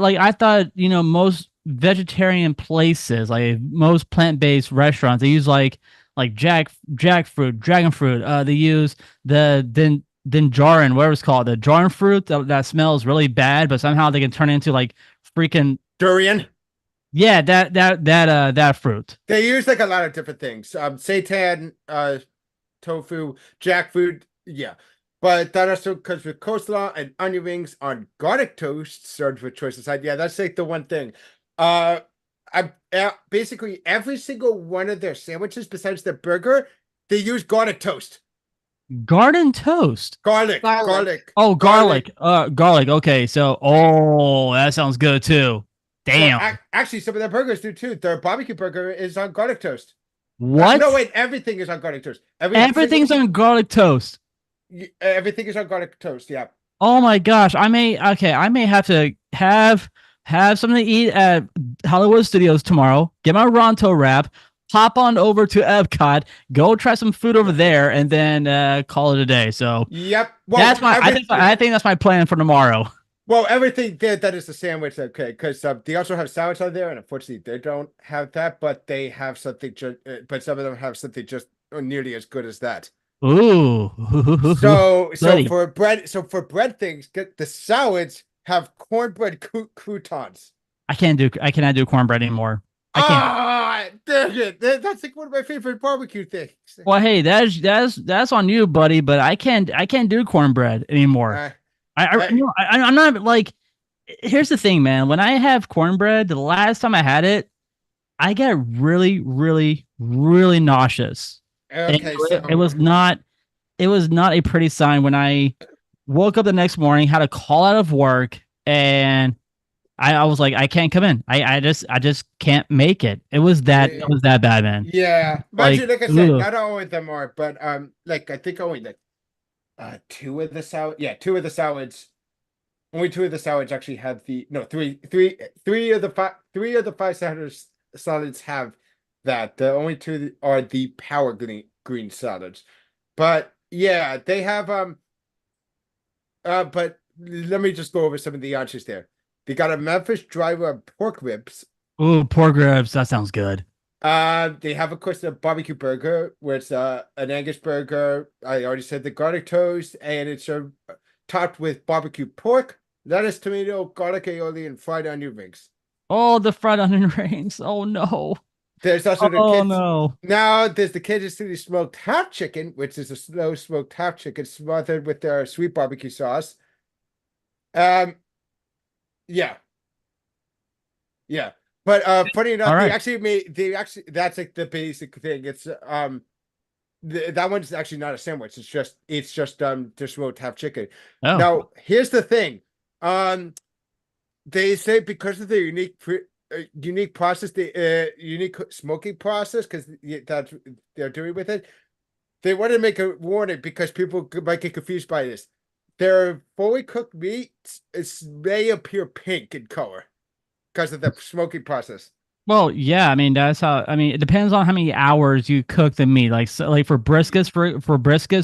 most vegetarian places, like most plant-based restaurants, they use like like jackfruit, dragon fruit. They use the dinjarin, whatever it's called, the jarin fruit that smells really bad, but somehow they can turn it into like freaking Durian. yeah, that fruit. They use like a lot of different things. Seitan, tofu, jackfruit, yeah. But that also comes with coleslaw and onion rings on garlic toast served with choice aside. Yeah, that's like the one thing. I basically every single one of their sandwiches besides the burger, they use garlic toast. Garden toast. Garlic. Oh, garlic. Garlic. Okay, so that sounds good too. Damn. Yeah, actually, some of their burgers do too. Their barbecue burger is on garlic toast. What? No, wait, everything is on garlic toast. Everything's on garlic toast. Everything is on garlic toast. Yeah. Oh my gosh, I may have to have something to eat at Hollywood Studios tomorrow. Get my Ronto wrap, hop on over to Epcot, go try some food over there, and then call it a day. So yep. Well, that's my. I think that's my plan for tomorrow. Well, everything there that is the sandwich, okay? Because they also have salads on there, and unfortunately, they don't have that. But they have something. But some of them have something just nearly as good as that. Ooh. So for bread things, the salads have cornbread croutons. I cannot do cornbread anymore. I can't. Ah, dang it! That's like one of my favorite barbecue things. Well, hey, that's on you, buddy. But I can't do cornbread anymore. I'm not like. Here's the thing, man. When I have cornbread, the last time I had it, I get really, really, really nauseous. Okay, it was not a pretty sign when I woke up the next morning, had to call out of work, and I was like, I can't come in. I just can't make it. It was that bad, man. Yeah, like I said, not all of them are, but like I think only like two of the salads. Only two of the salads actually have three of the five salads have that. The only two are the power green salads. But yeah, they have but let me just go over some of the answers there. They got a Memphis dry rub pork ribs. Ooh, pork ribs, that sounds good. They have of course a barbecue burger where it's an Angus burger. I already said the garlic toast, and it's topped with barbecue pork, lettuce, tomato, garlic aioli, and fried onion rings. Oh, the fried onion rings. Oh no. There's also no. Now there's the Kansas City smoked half chicken, which is a slow smoked half chicken smothered with their sweet barbecue sauce. Yeah. But funny enough, that's like the basic thing. It's that one's actually not a sandwich. It's just smoked half chicken. Oh. Now here's the thing. They say because of the unique process, the unique smoking process, because that's they're doing with it. They want to make a warning because people might get confused by this. Their fully cooked meat may appear pink in color because of the smoking process. Well, yeah, I mean that's how. I mean, it depends on how many hours you cook the meat. Like for briskets,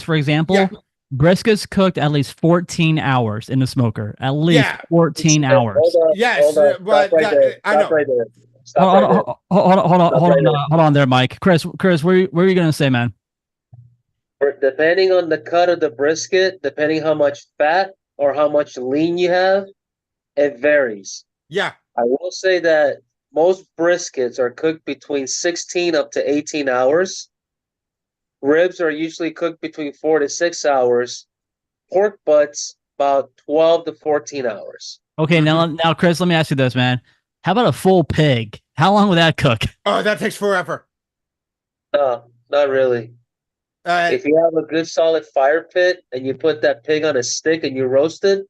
for example. Yeah. Briskets cooked at least 14 hours in the smoker. At least 14 hours. Yes, but I know. Right there. Hold on there, Mike. Chris, what are you gonna say, man? Depending on the cut of the brisket, depending how much fat or how much lean you have, it varies. Yeah. I will say that most briskets are cooked between 16 up to 18 hours. Ribs are usually cooked between 4 to 6 hours. Pork butts about 12 to 14 hours. Okay, now, Chris, let me ask you this, man. How about a full pig? How long would that cook? Oh, that takes forever. No, not really. If you have a good solid fire pit and you put that pig on a stick and you roast it,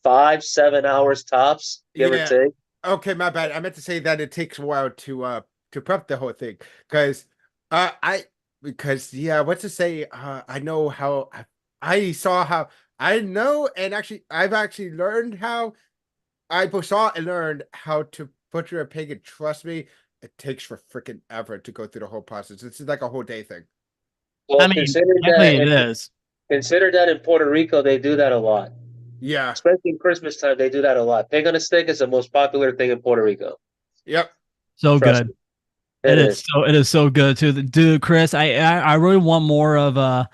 5-7 hours tops, give or take. Okay, my bad. I meant to say that it takes a while to prep the whole thing because what's to say? I know how I saw how I know, and actually I've actually learned how I saw and learned how to butcher a pig, and trust me, it takes for freaking ever to go through the whole process. It's like a whole day thing. Well, I mean, it is. Consider that in Puerto Rico, they do that a lot. Yeah. Especially in Christmas time, they do that a lot. Pig on a stick is the most popular thing in Puerto Rico. Yep. So good. It is so good too. Dude, Chris, I really want more of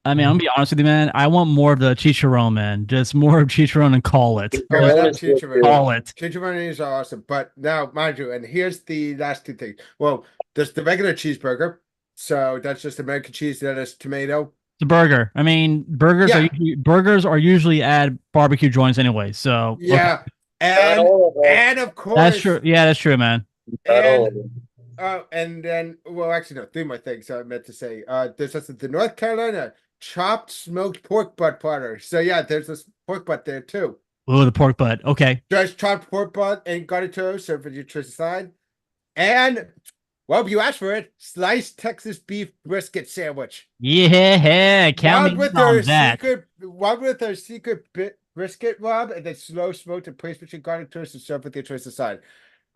I mean, I'm gonna be honest with you, man. I want more of the chicharron, man. Just more of chicharron and call it. Oh, I love Chicharron is good, chicharron. Call it. Chicharron is awesome. But now, mind you, and here's the last two things. Well, there's the regular cheeseburger. So that's just American cheese, lettuce, tomato. It's a burger. I mean, Yeah. burgers are usually at barbecue joints anyway. So Yeah. Not all of them. And of course, that's true. Yeah, that's true, man. Not all of and them. and then, well, actually, no, three more things I meant to say. There's also the North Carolina chopped smoked pork butt butter. So yeah, there's this pork butt there too. Oh, the pork butt. Okay. Just chopped pork butt and garniture served with your choice aside. And well, you asked for it, sliced Texas beef brisket sandwich. Yeah, count me in on that. With their secret brisket rub, and then slow smoked and placed between garnitures and served with your choice aside.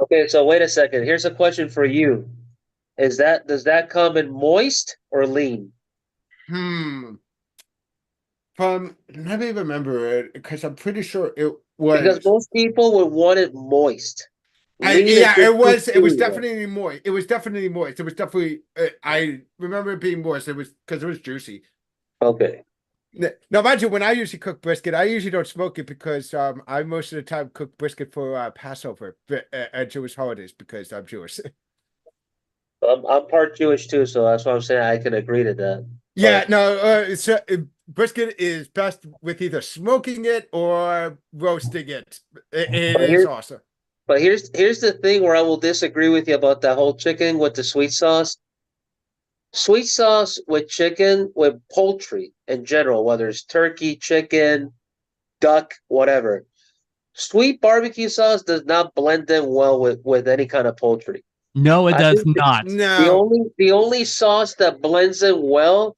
Okay, so wait a second. Here's a question for you. Does that come in moist or lean? Let me remember it because I'm pretty sure it was. Because most people would want it moist. Lean is Yeah, just it was. too It was chewy. definitely moist. It was definitely moist. It was definitely. I remember it being moist. It was because it was juicy. Okay. Now, mind you, when I usually cook brisket, I usually don't smoke it because I most of the time cook brisket for Passover and Jewish holidays because I'm Jewish. I'm part Jewish too, so that's why I'm saying I can agree to that. Yeah, no, brisket is best with either smoking it or roasting it. It is awesome. But here's the thing where I will disagree with you about that whole chicken with the sweet sauce. Sweet sauce with chicken, with poultry in general, whether it's turkey, chicken, duck, whatever. Sweet barbecue sauce does not blend in well with any kind of poultry. No, it I does think not. No, The only sauce that blends in well,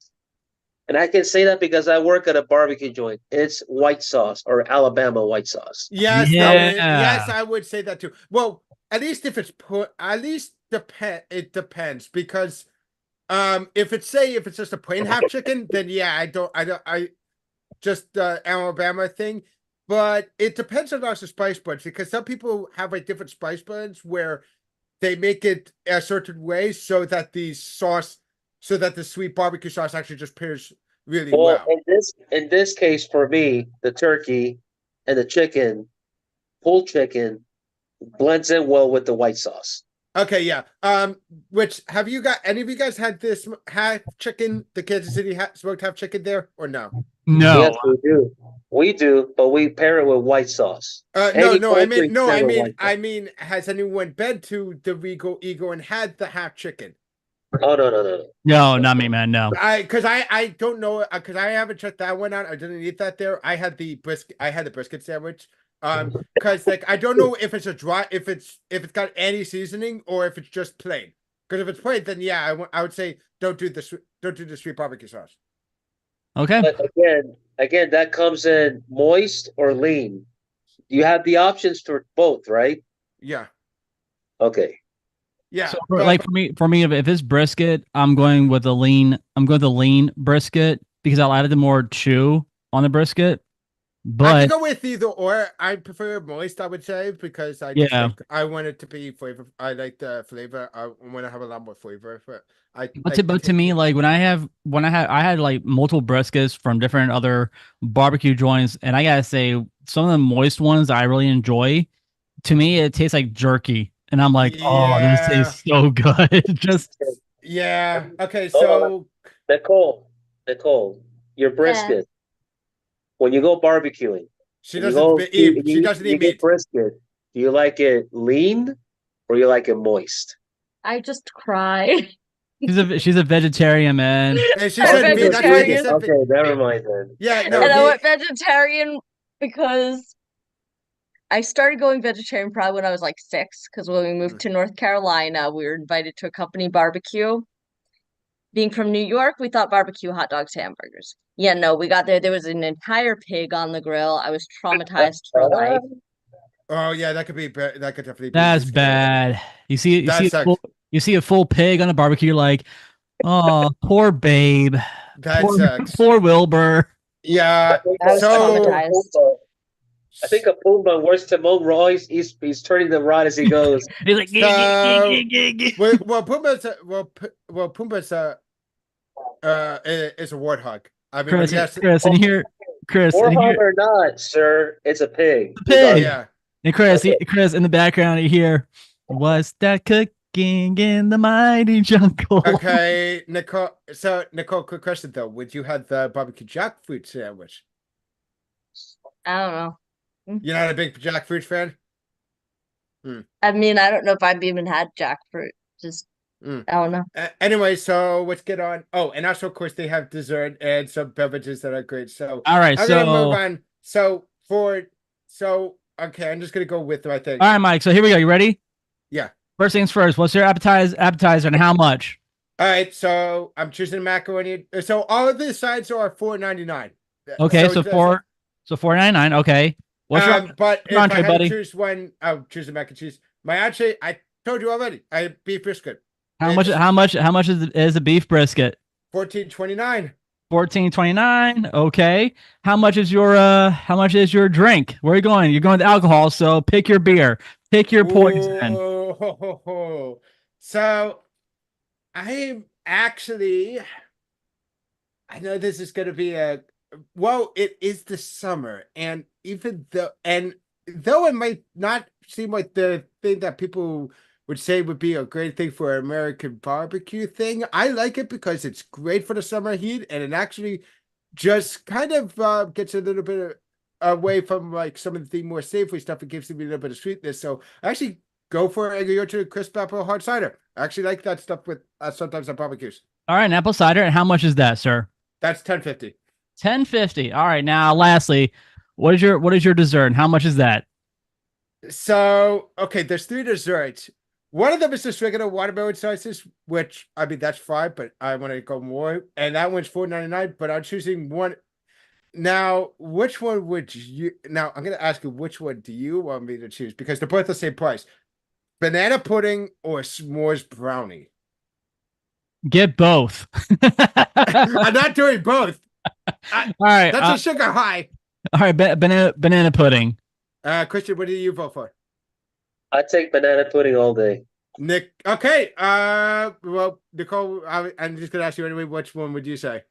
and I can say that because I work at a barbecue joint, it's white sauce or Alabama white sauce. yes, Yeah. yes, I would say that too. Well, at least if it's it depends because if it's just a plain half chicken, then yeah, I just Alabama thing. But it depends on also spice buds because some people have like different spice buds where they make it a certain way so that the sweet barbecue sauce actually just pairs really well. In this case, for me, the turkey and the chicken, pulled chicken, blends in well with the white sauce. Okay, yeah. Which have you got? Any of you guys had this half chicken, the Kansas City smoked half chicken there, or no? No. Yes, we do. We do, but we pair it with white sauce. No. I I mean, has anyone been to the Regal Eagle and had the half chicken? Oh no. No, not me, man. No. I don't know because I haven't checked that one out. I didn't eat that there. I had the brisket sandwich. Because like I don't know if it's if it's got any seasoning or if it's just plain. Because if it's plain, then yeah, I would say don't do the sweet barbecue sauce. Okay. But again, that comes in moist or lean. You have the options for both, right? Yeah. Okay. Yeah. So for me, if it's brisket, I'm going with the lean. I'm going with the lean brisket because I'll add the more chew on the brisket. I But can go with either or. I prefer moist, I would say, because I want it to be flavor. I like the flavor. I want to have a lot more flavor. But to me, like I had like multiple briskets from different other barbecue joints, and I gotta say, some of the moist ones that I really enjoy, to me, it tastes like jerky, and I'm like, oh, this tastes so good. Just yeah. Okay, so Nicole, your brisket. When you go barbecuing, she doesn't eat meat. Brisket. Do you like it lean or you like it moist? I just cry. she's a vegetarian, man. And she said meat. That's what he said. Okay, never mind then. Yeah, no. And I went vegetarian because I started going vegetarian probably when I was like 6. Because when we moved to North Carolina, we were invited to a company barbecue. Being from New York, we thought barbecue, hot dogs, hamburgers. Yeah, no, we got there. There was an entire pig on the grill. I was traumatized for life. Oh yeah, that could definitely be. That's bad. You see a full pig on a barbecue. You're like, oh, poor babe. That sucks. Poor Wilbur. Yeah. I was traumatized. I think a Pumbaa worse Timon Royce. He's turning the rod as he goes. He's like, So- "Gig." well, Pumbaa's is a warthog. I mean, Chris, yes, Chris, and here, Chris, and Warhog here, or not, sir, it's a pig. pig. yeah. and Chris, Okay. Chris, in the background, you hear, "What's that cooking in the mighty jungle?" Okay, Nicole. So, Nicole, quick question though: would you have the barbecue jackfruit sandwich? I don't know. You're not a big jackfruit fan? I mean, I don't know if I've even had jackfruit. Just Mm. I don't know. Anyway, so let's get on. Oh, and also, of course, they have dessert and some beverages that are great. So, All right, I'm so gonna move on. Okay, I'm just gonna go with my thing. all right, Mike. So here we go. You ready? Yeah. First things first. What's your appetizer and how much? All right, so I'm choosing macaroni. So all of the sides are $4.99. Okay, so that's- $4.99. Okay. What's your but if entree, I had buddy? to choose one, I'll choose the mac and cheese. My entree, I told you already. I beef brisket. how much? it's- How much is a beef brisket? $14.29. $14.29. Okay. How much is your drink? Where are you going? You're going with alcohol, so pick your beer. Pick your poison. Ooh. So I'm actually, I know this is gonna be it is the summer, and though it might not seem like the thing that people would say would be a great thing for an American barbecue thing, I like it because it's great for the summer heat, and it actually just kind of gets a little bit away from like some of the more savory stuff. It gives me a little bit of sweetness. So I actually go for a Yocho crisp apple hard cider. I actually like that stuff with sometimes on barbecues. All right, an apple cider. And how much is that, sir? That's $10.50. $10.50. All right. Now, lastly, what is your dessert? And how much is that? So okay, there's 3 desserts. One of them is just regular watermelon slices, which I mean that's fine, but I want to go more. And that one's $4.99. But I'm choosing one. Now, which one would you? Now, I'm going to ask you, which one do you want me to choose? Because they're both the same price. Banana pudding or s'mores brownie? Get both. I'm not doing both. All right. That's a sugar high. All right. Banana pudding. Christian, what do you vote for? I take banana pudding all day. Nick. Okay. Well, Nicole, I'm just going to ask you anyway. Which one would you say?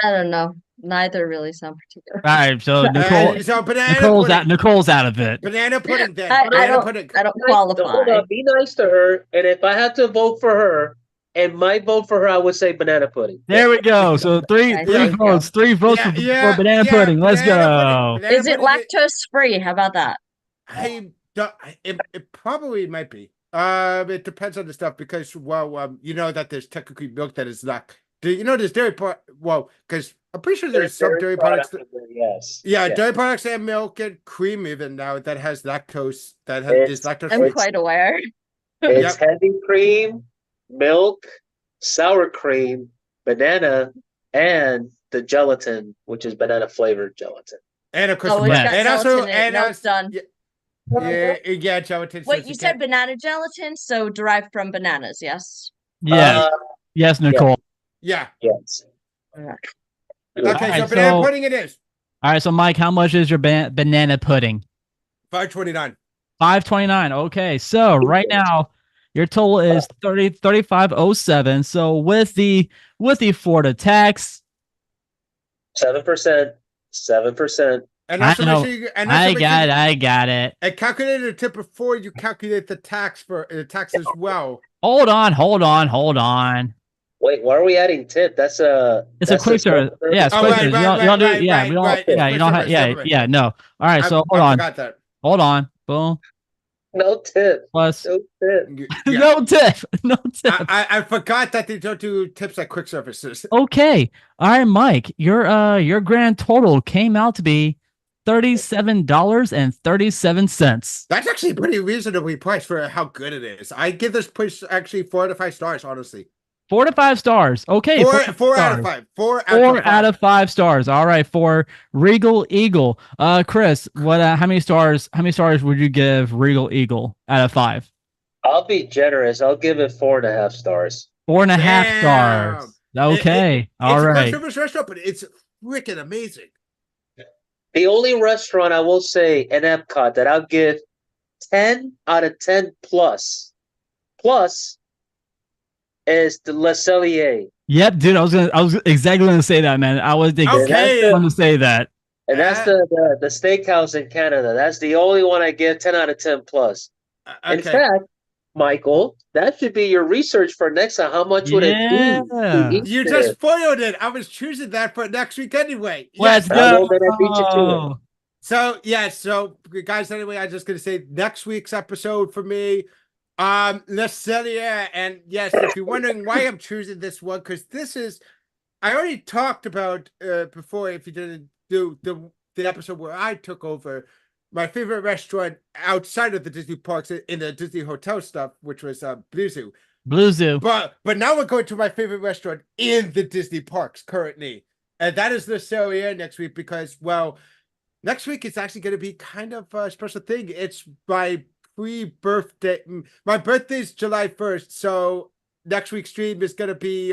I don't know. Neither really sound particular. All right. So Nicole, So banana Nicole's pudding. out. Nicole's out of it. Banana pudding. Then I banana don't. pudding. I don't Hold qualify. on, be nice to her. And if I had to vote for her, and my vote for her, I would say banana pudding. There we go. So three Okay, three thank you. votes. 3 votes for banana pudding. Let's banana go. pudding. Banana Is it pudding lactose free? How about that? I don't, it probably might be. It depends on the stuff because you know that there's technically milk that is not. You know, there's dairy part. Well, because I'm pretty sure there's some dairy products. Yes. Yeah, Yes. dairy products and milk and cream even now that has lactose. Is lactose I'm free. quite aware. It's heavy cream, milk, sour cream, banana, and the gelatin, which is banana flavored gelatin. And of course, Oh, it's bread. got And also, gelatin in it. and No, also- it's done. yeah, gelatin. so Wait, you said banana gelatin, so derived from bananas, yes? Yes. Yes, Nicole. yeah. Yes. Okay, Alright, so banana so- pudding it is. All right. So Mike, how much is your banana pudding? $5.29. $5.29. Okay. So right now your total is 35.07. So with the Florida tax, 7%. 7%. And I that's what know. make sure you, and that's I what make got sure it. I got it. and calculate a tip before you calculate the tax for the tax as well. Hold on. Wait, why are we adding tip? That's a. It's a that's quick service. self-service. Yeah, it's Oh, quick right, service. right, You don't do right, yeah, right, we don't right. yeah, It's you don't quick have service, yeah, never mind. yeah, no. All right, so hold I on. forgot that. Hold on. Boom. No tip. Plus No tip. Yeah. no tip. No tip. I forgot that they don't do tips like quick services. Okay. All right, Mike. Your grand total came out to be $37.37. That's actually pretty reasonably priced for how good it is. I give this place actually 4 out of 5 stars, honestly. 4 to 5 stars. Okay. Four out of 5. 4 out Four of 5. out of 5 stars. All right, for Regal Eagle. Chris, what how many stars would you give Regal Eagle out of 5? I'll be generous. I'll give it 4.5 stars. 4.5 Damn. stars. Okay. All it's a quick right. service restaurant, but it's freaking amazing. The only restaurant I will say in Epcot that I'll give 10 out of 10 plus is the Le Cellier. Yep, dude. I was exactly gonna say that, man. I was Okay. going to say that. And that's the steakhouse in Canada. That's the only one I give 10 out of 10 plus. In Okay. fact, Michael, that should be your research for next time. How much would it be to eat You there? just spoiled it. I was choosing that for next week anyway. Let's Yes. go. Then I beat you to it. So yeah, so guys, anyway, I'm just gonna say next week's episode for me, Le Cellier, and yes, if you're wondering why I'm choosing this one, because this is I already talked about before. If you didn't do the episode where I took over my favorite restaurant outside of the Disney parks in the Disney hotel stuff, which was Blue Zoo. Blue Zoo. But now we're going to my favorite restaurant in the Disney parks currently, and that is Le Cellier next week because next week it's actually going to be kind of a special thing. It's my pre-birthday. My birthday's July 1st, so next week's stream is going to be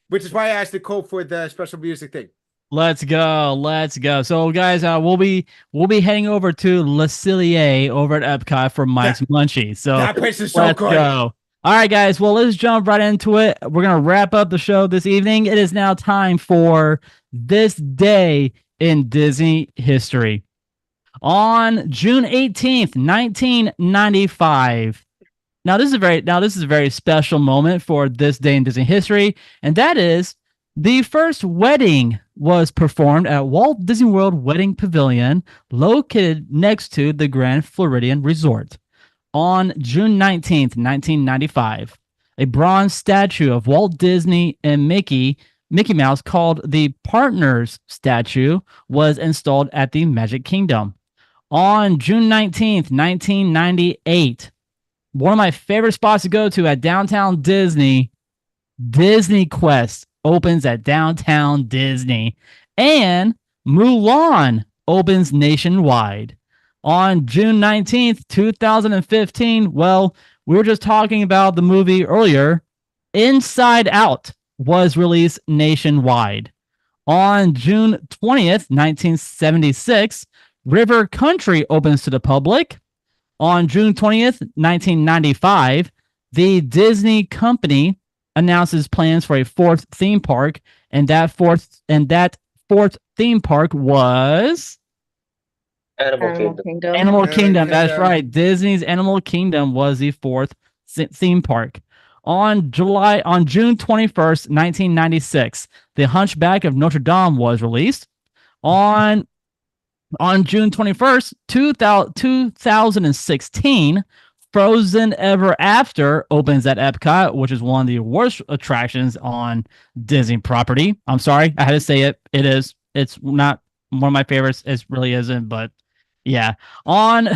which is why I asked Nicole for the special music thing. Let's go. So guys, we'll be heading over to Le Cellier over at Epcot for Mike's Munchie. So that place is so good. Go. All right, guys. Well, let's jump right into it. We're gonna wrap up the show this evening. It is now time for This Day in Disney History. On June 18th, 1995. Now this is a very special moment for this day in Disney history, and that is the first wedding was performed at Walt Disney World Wedding Pavilion, located next to the Grand Floridian Resort. On June 19th, 1995, a bronze statue of Walt Disney and Mickey Mouse called the Partners statue was installed at the Magic Kingdom. On June 19th, 1998, one of my favorite spots to go to at downtown Disney, Disney Quest opens at downtown Disney, and Mulan opens nationwide. On June 19th, 2015, well, we were just talking about the movie earlier, Inside Out was released nationwide. On June 20th, 1976, River Country opens to the public. On June 20th, 1995, the Disney Company announces plans for a fourth theme park, and that fourth theme park was Animal Kingdom. Animal Kingdom. That's right. Disney's Animal Kingdom was the fourth theme park. On June 21st, 1996, The Hunchback of Notre Dame was released. On June 21st, 2016, Frozen Ever After opens at Epcot, which is one of the worst attractions on Disney property. I'm sorry, I had to say it. It is. It's not one of my favorites. It really isn't, but yeah. On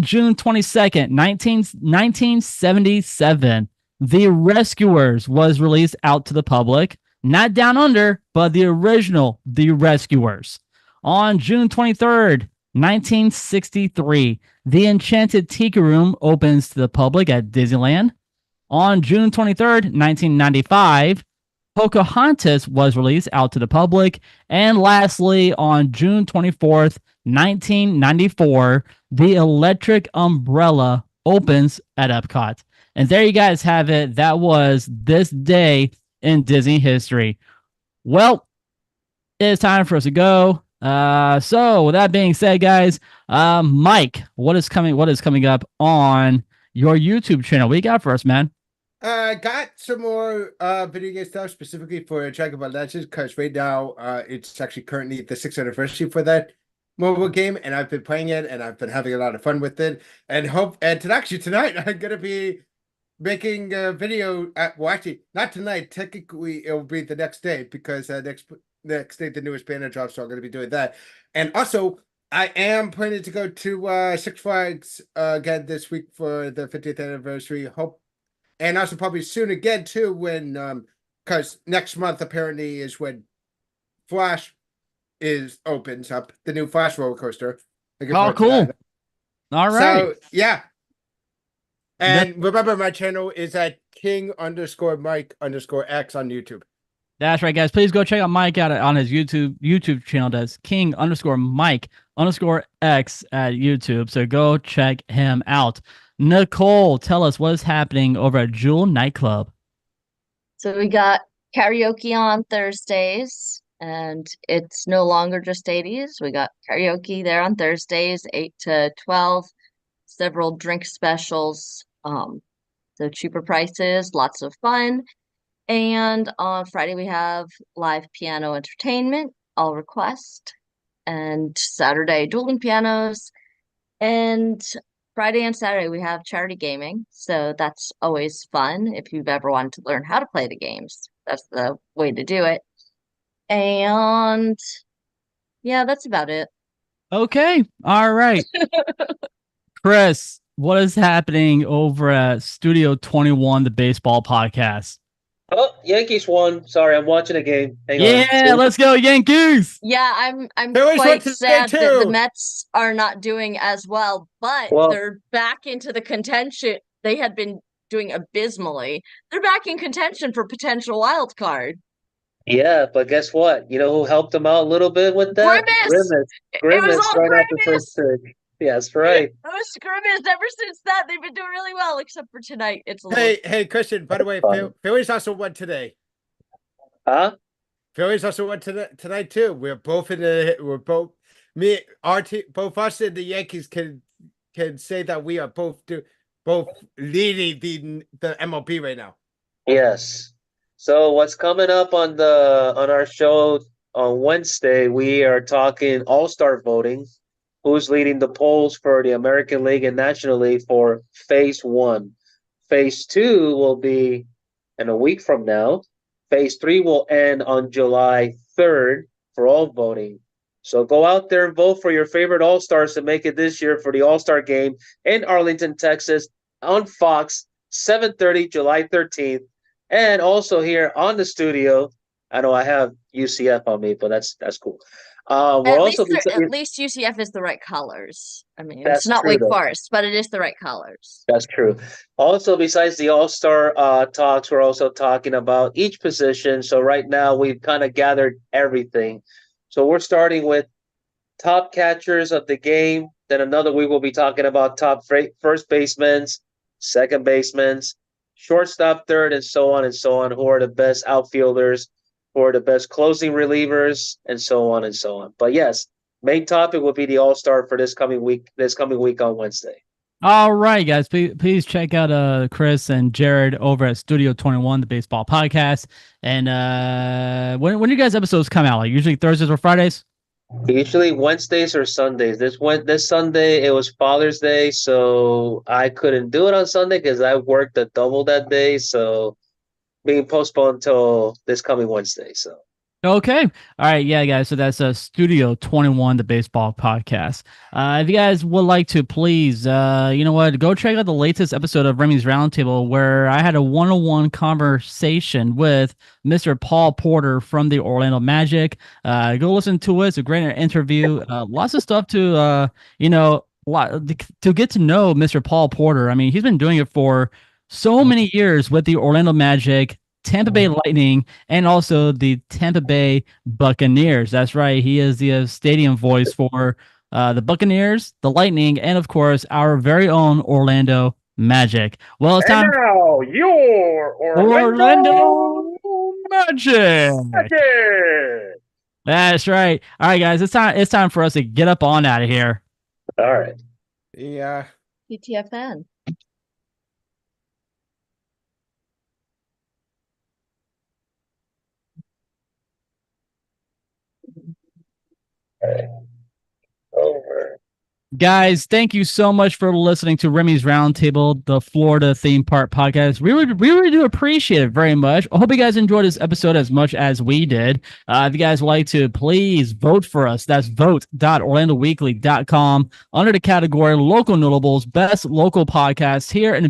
June 22nd, 1977, The Rescuers was released out to the public. Not Down Under, but the original The Rescuers. On June 23rd, 1963, The Enchanted Tiki Room opens to the public at Disneyland. On June 23rd, 1995, Pocahontas was released out to the public. And lastly, on June 24th, 1994, The Electric Umbrella opens at Epcot. And there you guys have it. That was This Day in Disney History. Well, it's time for us to go. So with that being said, guys, Mike, what is coming up on your YouTube channel? What you got for us, man? Got some more video game stuff specifically for Dragon Ball Legends because right now it's actually currently the 6th anniversary for that mobile game, and I've been playing it and I've been having a lot of fun with it. And tonight I'm gonna be making a video. Well, actually, not tonight. Technically, it'll be the next day because next day the newest banner drops, so I'm gonna be doing that. And also, I am planning to go to Six Flags again this week for the 50th anniversary. And also probably soon again too when because next month apparently is when Flash opens up, the new Flash roller coaster. Oh, cool. All right. So yeah. And remember, my channel is at King_Mike_X on YouTube. That's right, guys. Please go check out Mike out on his YouTube channel. That's King_Mike_X at YouTube. So go check him out. Nicole, tell us what is happening over at Jewel Nightclub. So we got karaoke on Thursdays, and it's no longer just 80s. We got karaoke there on Thursdays, 8 to 12, several drink specials, so cheaper prices, lots of fun. And on Friday we have live piano entertainment, all request, and Saturday dueling pianos. And Friday and Saturday we have charity gaming, so that's always fun if you've ever wanted to learn how to play the games. That's the way to do it. And yeah, that's about it. Okay. All right. Chris, what is happening over at Studio 21, the baseball podcast? Oh, Yankees won. Sorry, I'm watching a game. Hang on. Yeah, let's go Yankees. Yeah, I'm They always quite went to the sad that the too. Mets are not doing as well, but Well- they're back into the contention. They had been doing abysmally. They're back in contention for potential wild card. Yeah, but guess what? You know who helped them out a little bit with that? Grimace! Grimace It was all right after first pitch. Yeah, that's right. It was Grimace. Ever since that, they've been doing really well, except for tonight. It's a little Hey, Christian. By the way, Fun. Phillies also won today. Huh? Phillies also won tonight too. We're both both us and the Yankees can say that we are both leading the MLB right now. Yes. So what's coming up on our show on Wednesday, we are talking All-Star voting. Who's leading the polls for the American League and National League for Phase 1. Phase 2 will be in a week from now. Phase 3 will end on July 3rd for all voting. So go out there and vote for your favorite All-Stars to make it this year for the All-Star game in Arlington, Texas on Fox, 7:30, July 13th. And also here on the studio, I know I have UCF on me, but that's cool. at least UCF is the right colors. I mean, That's it's not true, Wake though. Forest, but it is the right colors. That's true. Also, besides the All-Star talks, we're also talking about each position. So right now we've kind of gathered everything. So we're starting with top catchers of the game. Then another week we'll be talking about top first basemen, second basemen, shortstop, third, and so on and so on. Who are the best outfielders? Who are the best closing relievers? And so on and so on. But yes, main topic will be the All-Star for this coming week on Wednesday. All right, guys. Please check out Chris and Jared over at Studio 21, the baseball podcast. And when do you guys episodes come out? Like usually Thursdays or Fridays? Usually Wednesdays or Sundays. This Sunday it was Father's Day, so I couldn't do it on Sunday because I worked a double that day. So being postponed until this coming Wednesday. So Okay. All right. Yeah, guys. So that's Studio 21, the baseball podcast. If you guys would like to, please, you know what? Go check out the latest episode of Remy's Roundtable, where I had a one-on-one conversation with Mr. Paul Porter from the Orlando Magic. Go listen to it. It's a great interview. Lots of stuff to, to get to know Mr. Paul Porter. I mean, he's been doing it for so many years with the Orlando Magic, Tampa Bay Lightning, and also the Tampa Bay Buccaneers. That's right. He is the stadium voice for the Buccaneers, the Lightning, and of course, our very own Orlando Magic. Well, it's time. now your Orlando Magic. That's right. All right, guys. It's time for us to get up on out of here. All right. Yeah. TTFN. Over. Guys, thank you so much for listening to Remy's Roundtable, the Florida theme park podcast. We really do appreciate it very much. I hope you guys enjoyed this episode as much as we did. If you guys would like to, please vote for us. That's vote.orlandoweekly.com under the category Local Notables, Best Local Podcast here in the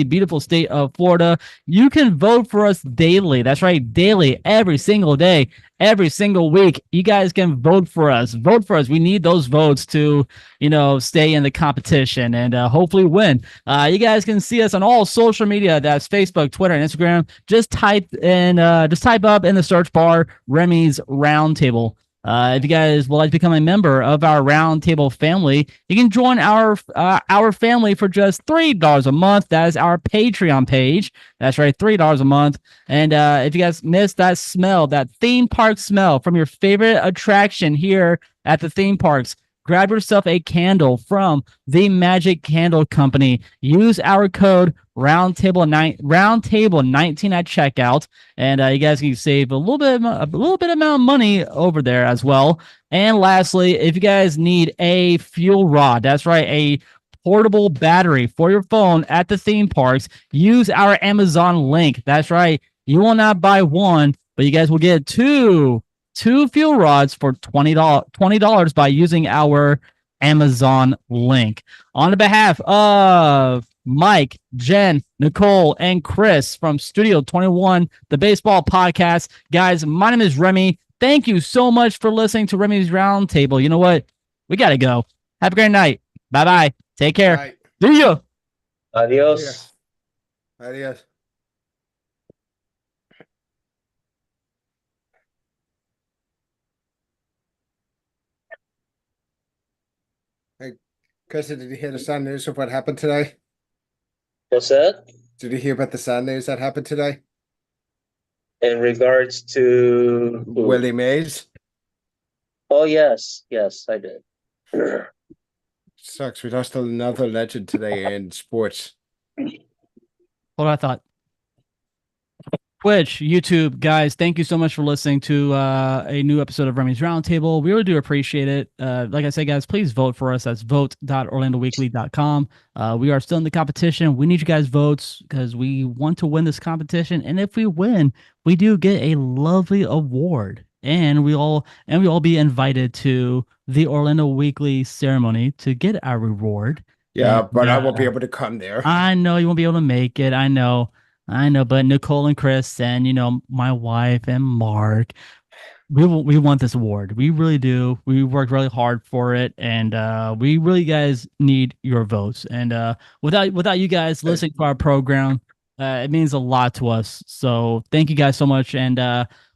beautiful state of Florida. You can vote for us daily. That's right, daily, every single day. Every single week, you guys can vote for us. Vote for us. We need those votes to, stay in the competition and hopefully win. You guys can see us on all social media. That's Facebook, Twitter, and Instagram. Just type up in the search bar Remys Roundtable. If you guys would like to become a member of our Roundtable family, you can join our family for just $3 a month. That is our Patreon page. That's right, $3 a month. And if you guys missed that smell, that theme park smell from your favorite attraction here at the theme parks, grab yourself a candle from the Magic Candle Company. Use our code Roundtable19 at checkout, and you guys can save a little bit amount of money over there as well. And lastly, if you guys need a fuel rod, that's right, a portable battery for your phone at the theme parks, use our Amazon link. That's right, you will not buy one, but you guys will get two fuel rods for $20 by using our Amazon link. On behalf of Mike, Jen, Nicole, and Chris from Studio 21, the baseball podcast, guys, my name is Remy. Thank you so much for listening to Remy's Roundtable. You know what? We got to go. Have a great night. Bye-bye. Take care. Right. See ya. Adios. Adios. Hey, Chris, did you hear the sad news of what happened today? What's that? Did you hear about the sad news that happened today? In regards to Willie Mays? Oh, yes, I did. Sucks. We lost another legend today in sports. What I thought. Twitch, YouTube, guys, thank you so much for listening to a new episode of Remy's Roundtable. We really do appreciate it. Like I said, guys, please vote for us. That's vote.orlandoweekly.com. We are still in the competition. We need you guys' votes because we want to win this competition. And if we win, we do get a lovely award. And we all be invited to the Orlando Weekly ceremony to get our reward. Yeah, And, but I won't be able to come there. I know you won't be able to make it. I know, but Nicole and Chris and my wife and Mark, we want this award. We really do. We worked really hard for it, and we really guys need your votes. And without you guys listening to our program, it means a lot to us. So thank you guys so much, and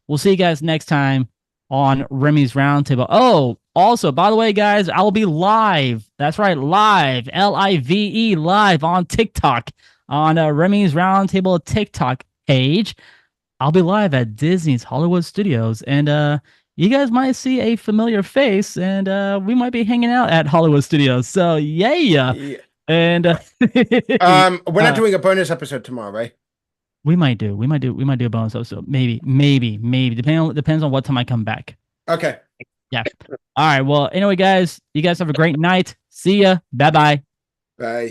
we'll see you guys next time on Remy's Roundtable. Oh, also, by the way, guys, I will be live. That's right, live, LIVE, live on TikTok. On Remy's Roundtable TikTok page. I'll be live at Disney's Hollywood Studios, and you guys might see a familiar face, and we might be hanging out at Hollywood Studios. So yeah. And we're not doing a bonus episode tomorrow, right? we might do a bonus episode. Maybe. Depends on what time I come back. Okay. Yeah. All right. Well, anyway, guys, you guys have a great night. See ya. Bye-bye. Bye.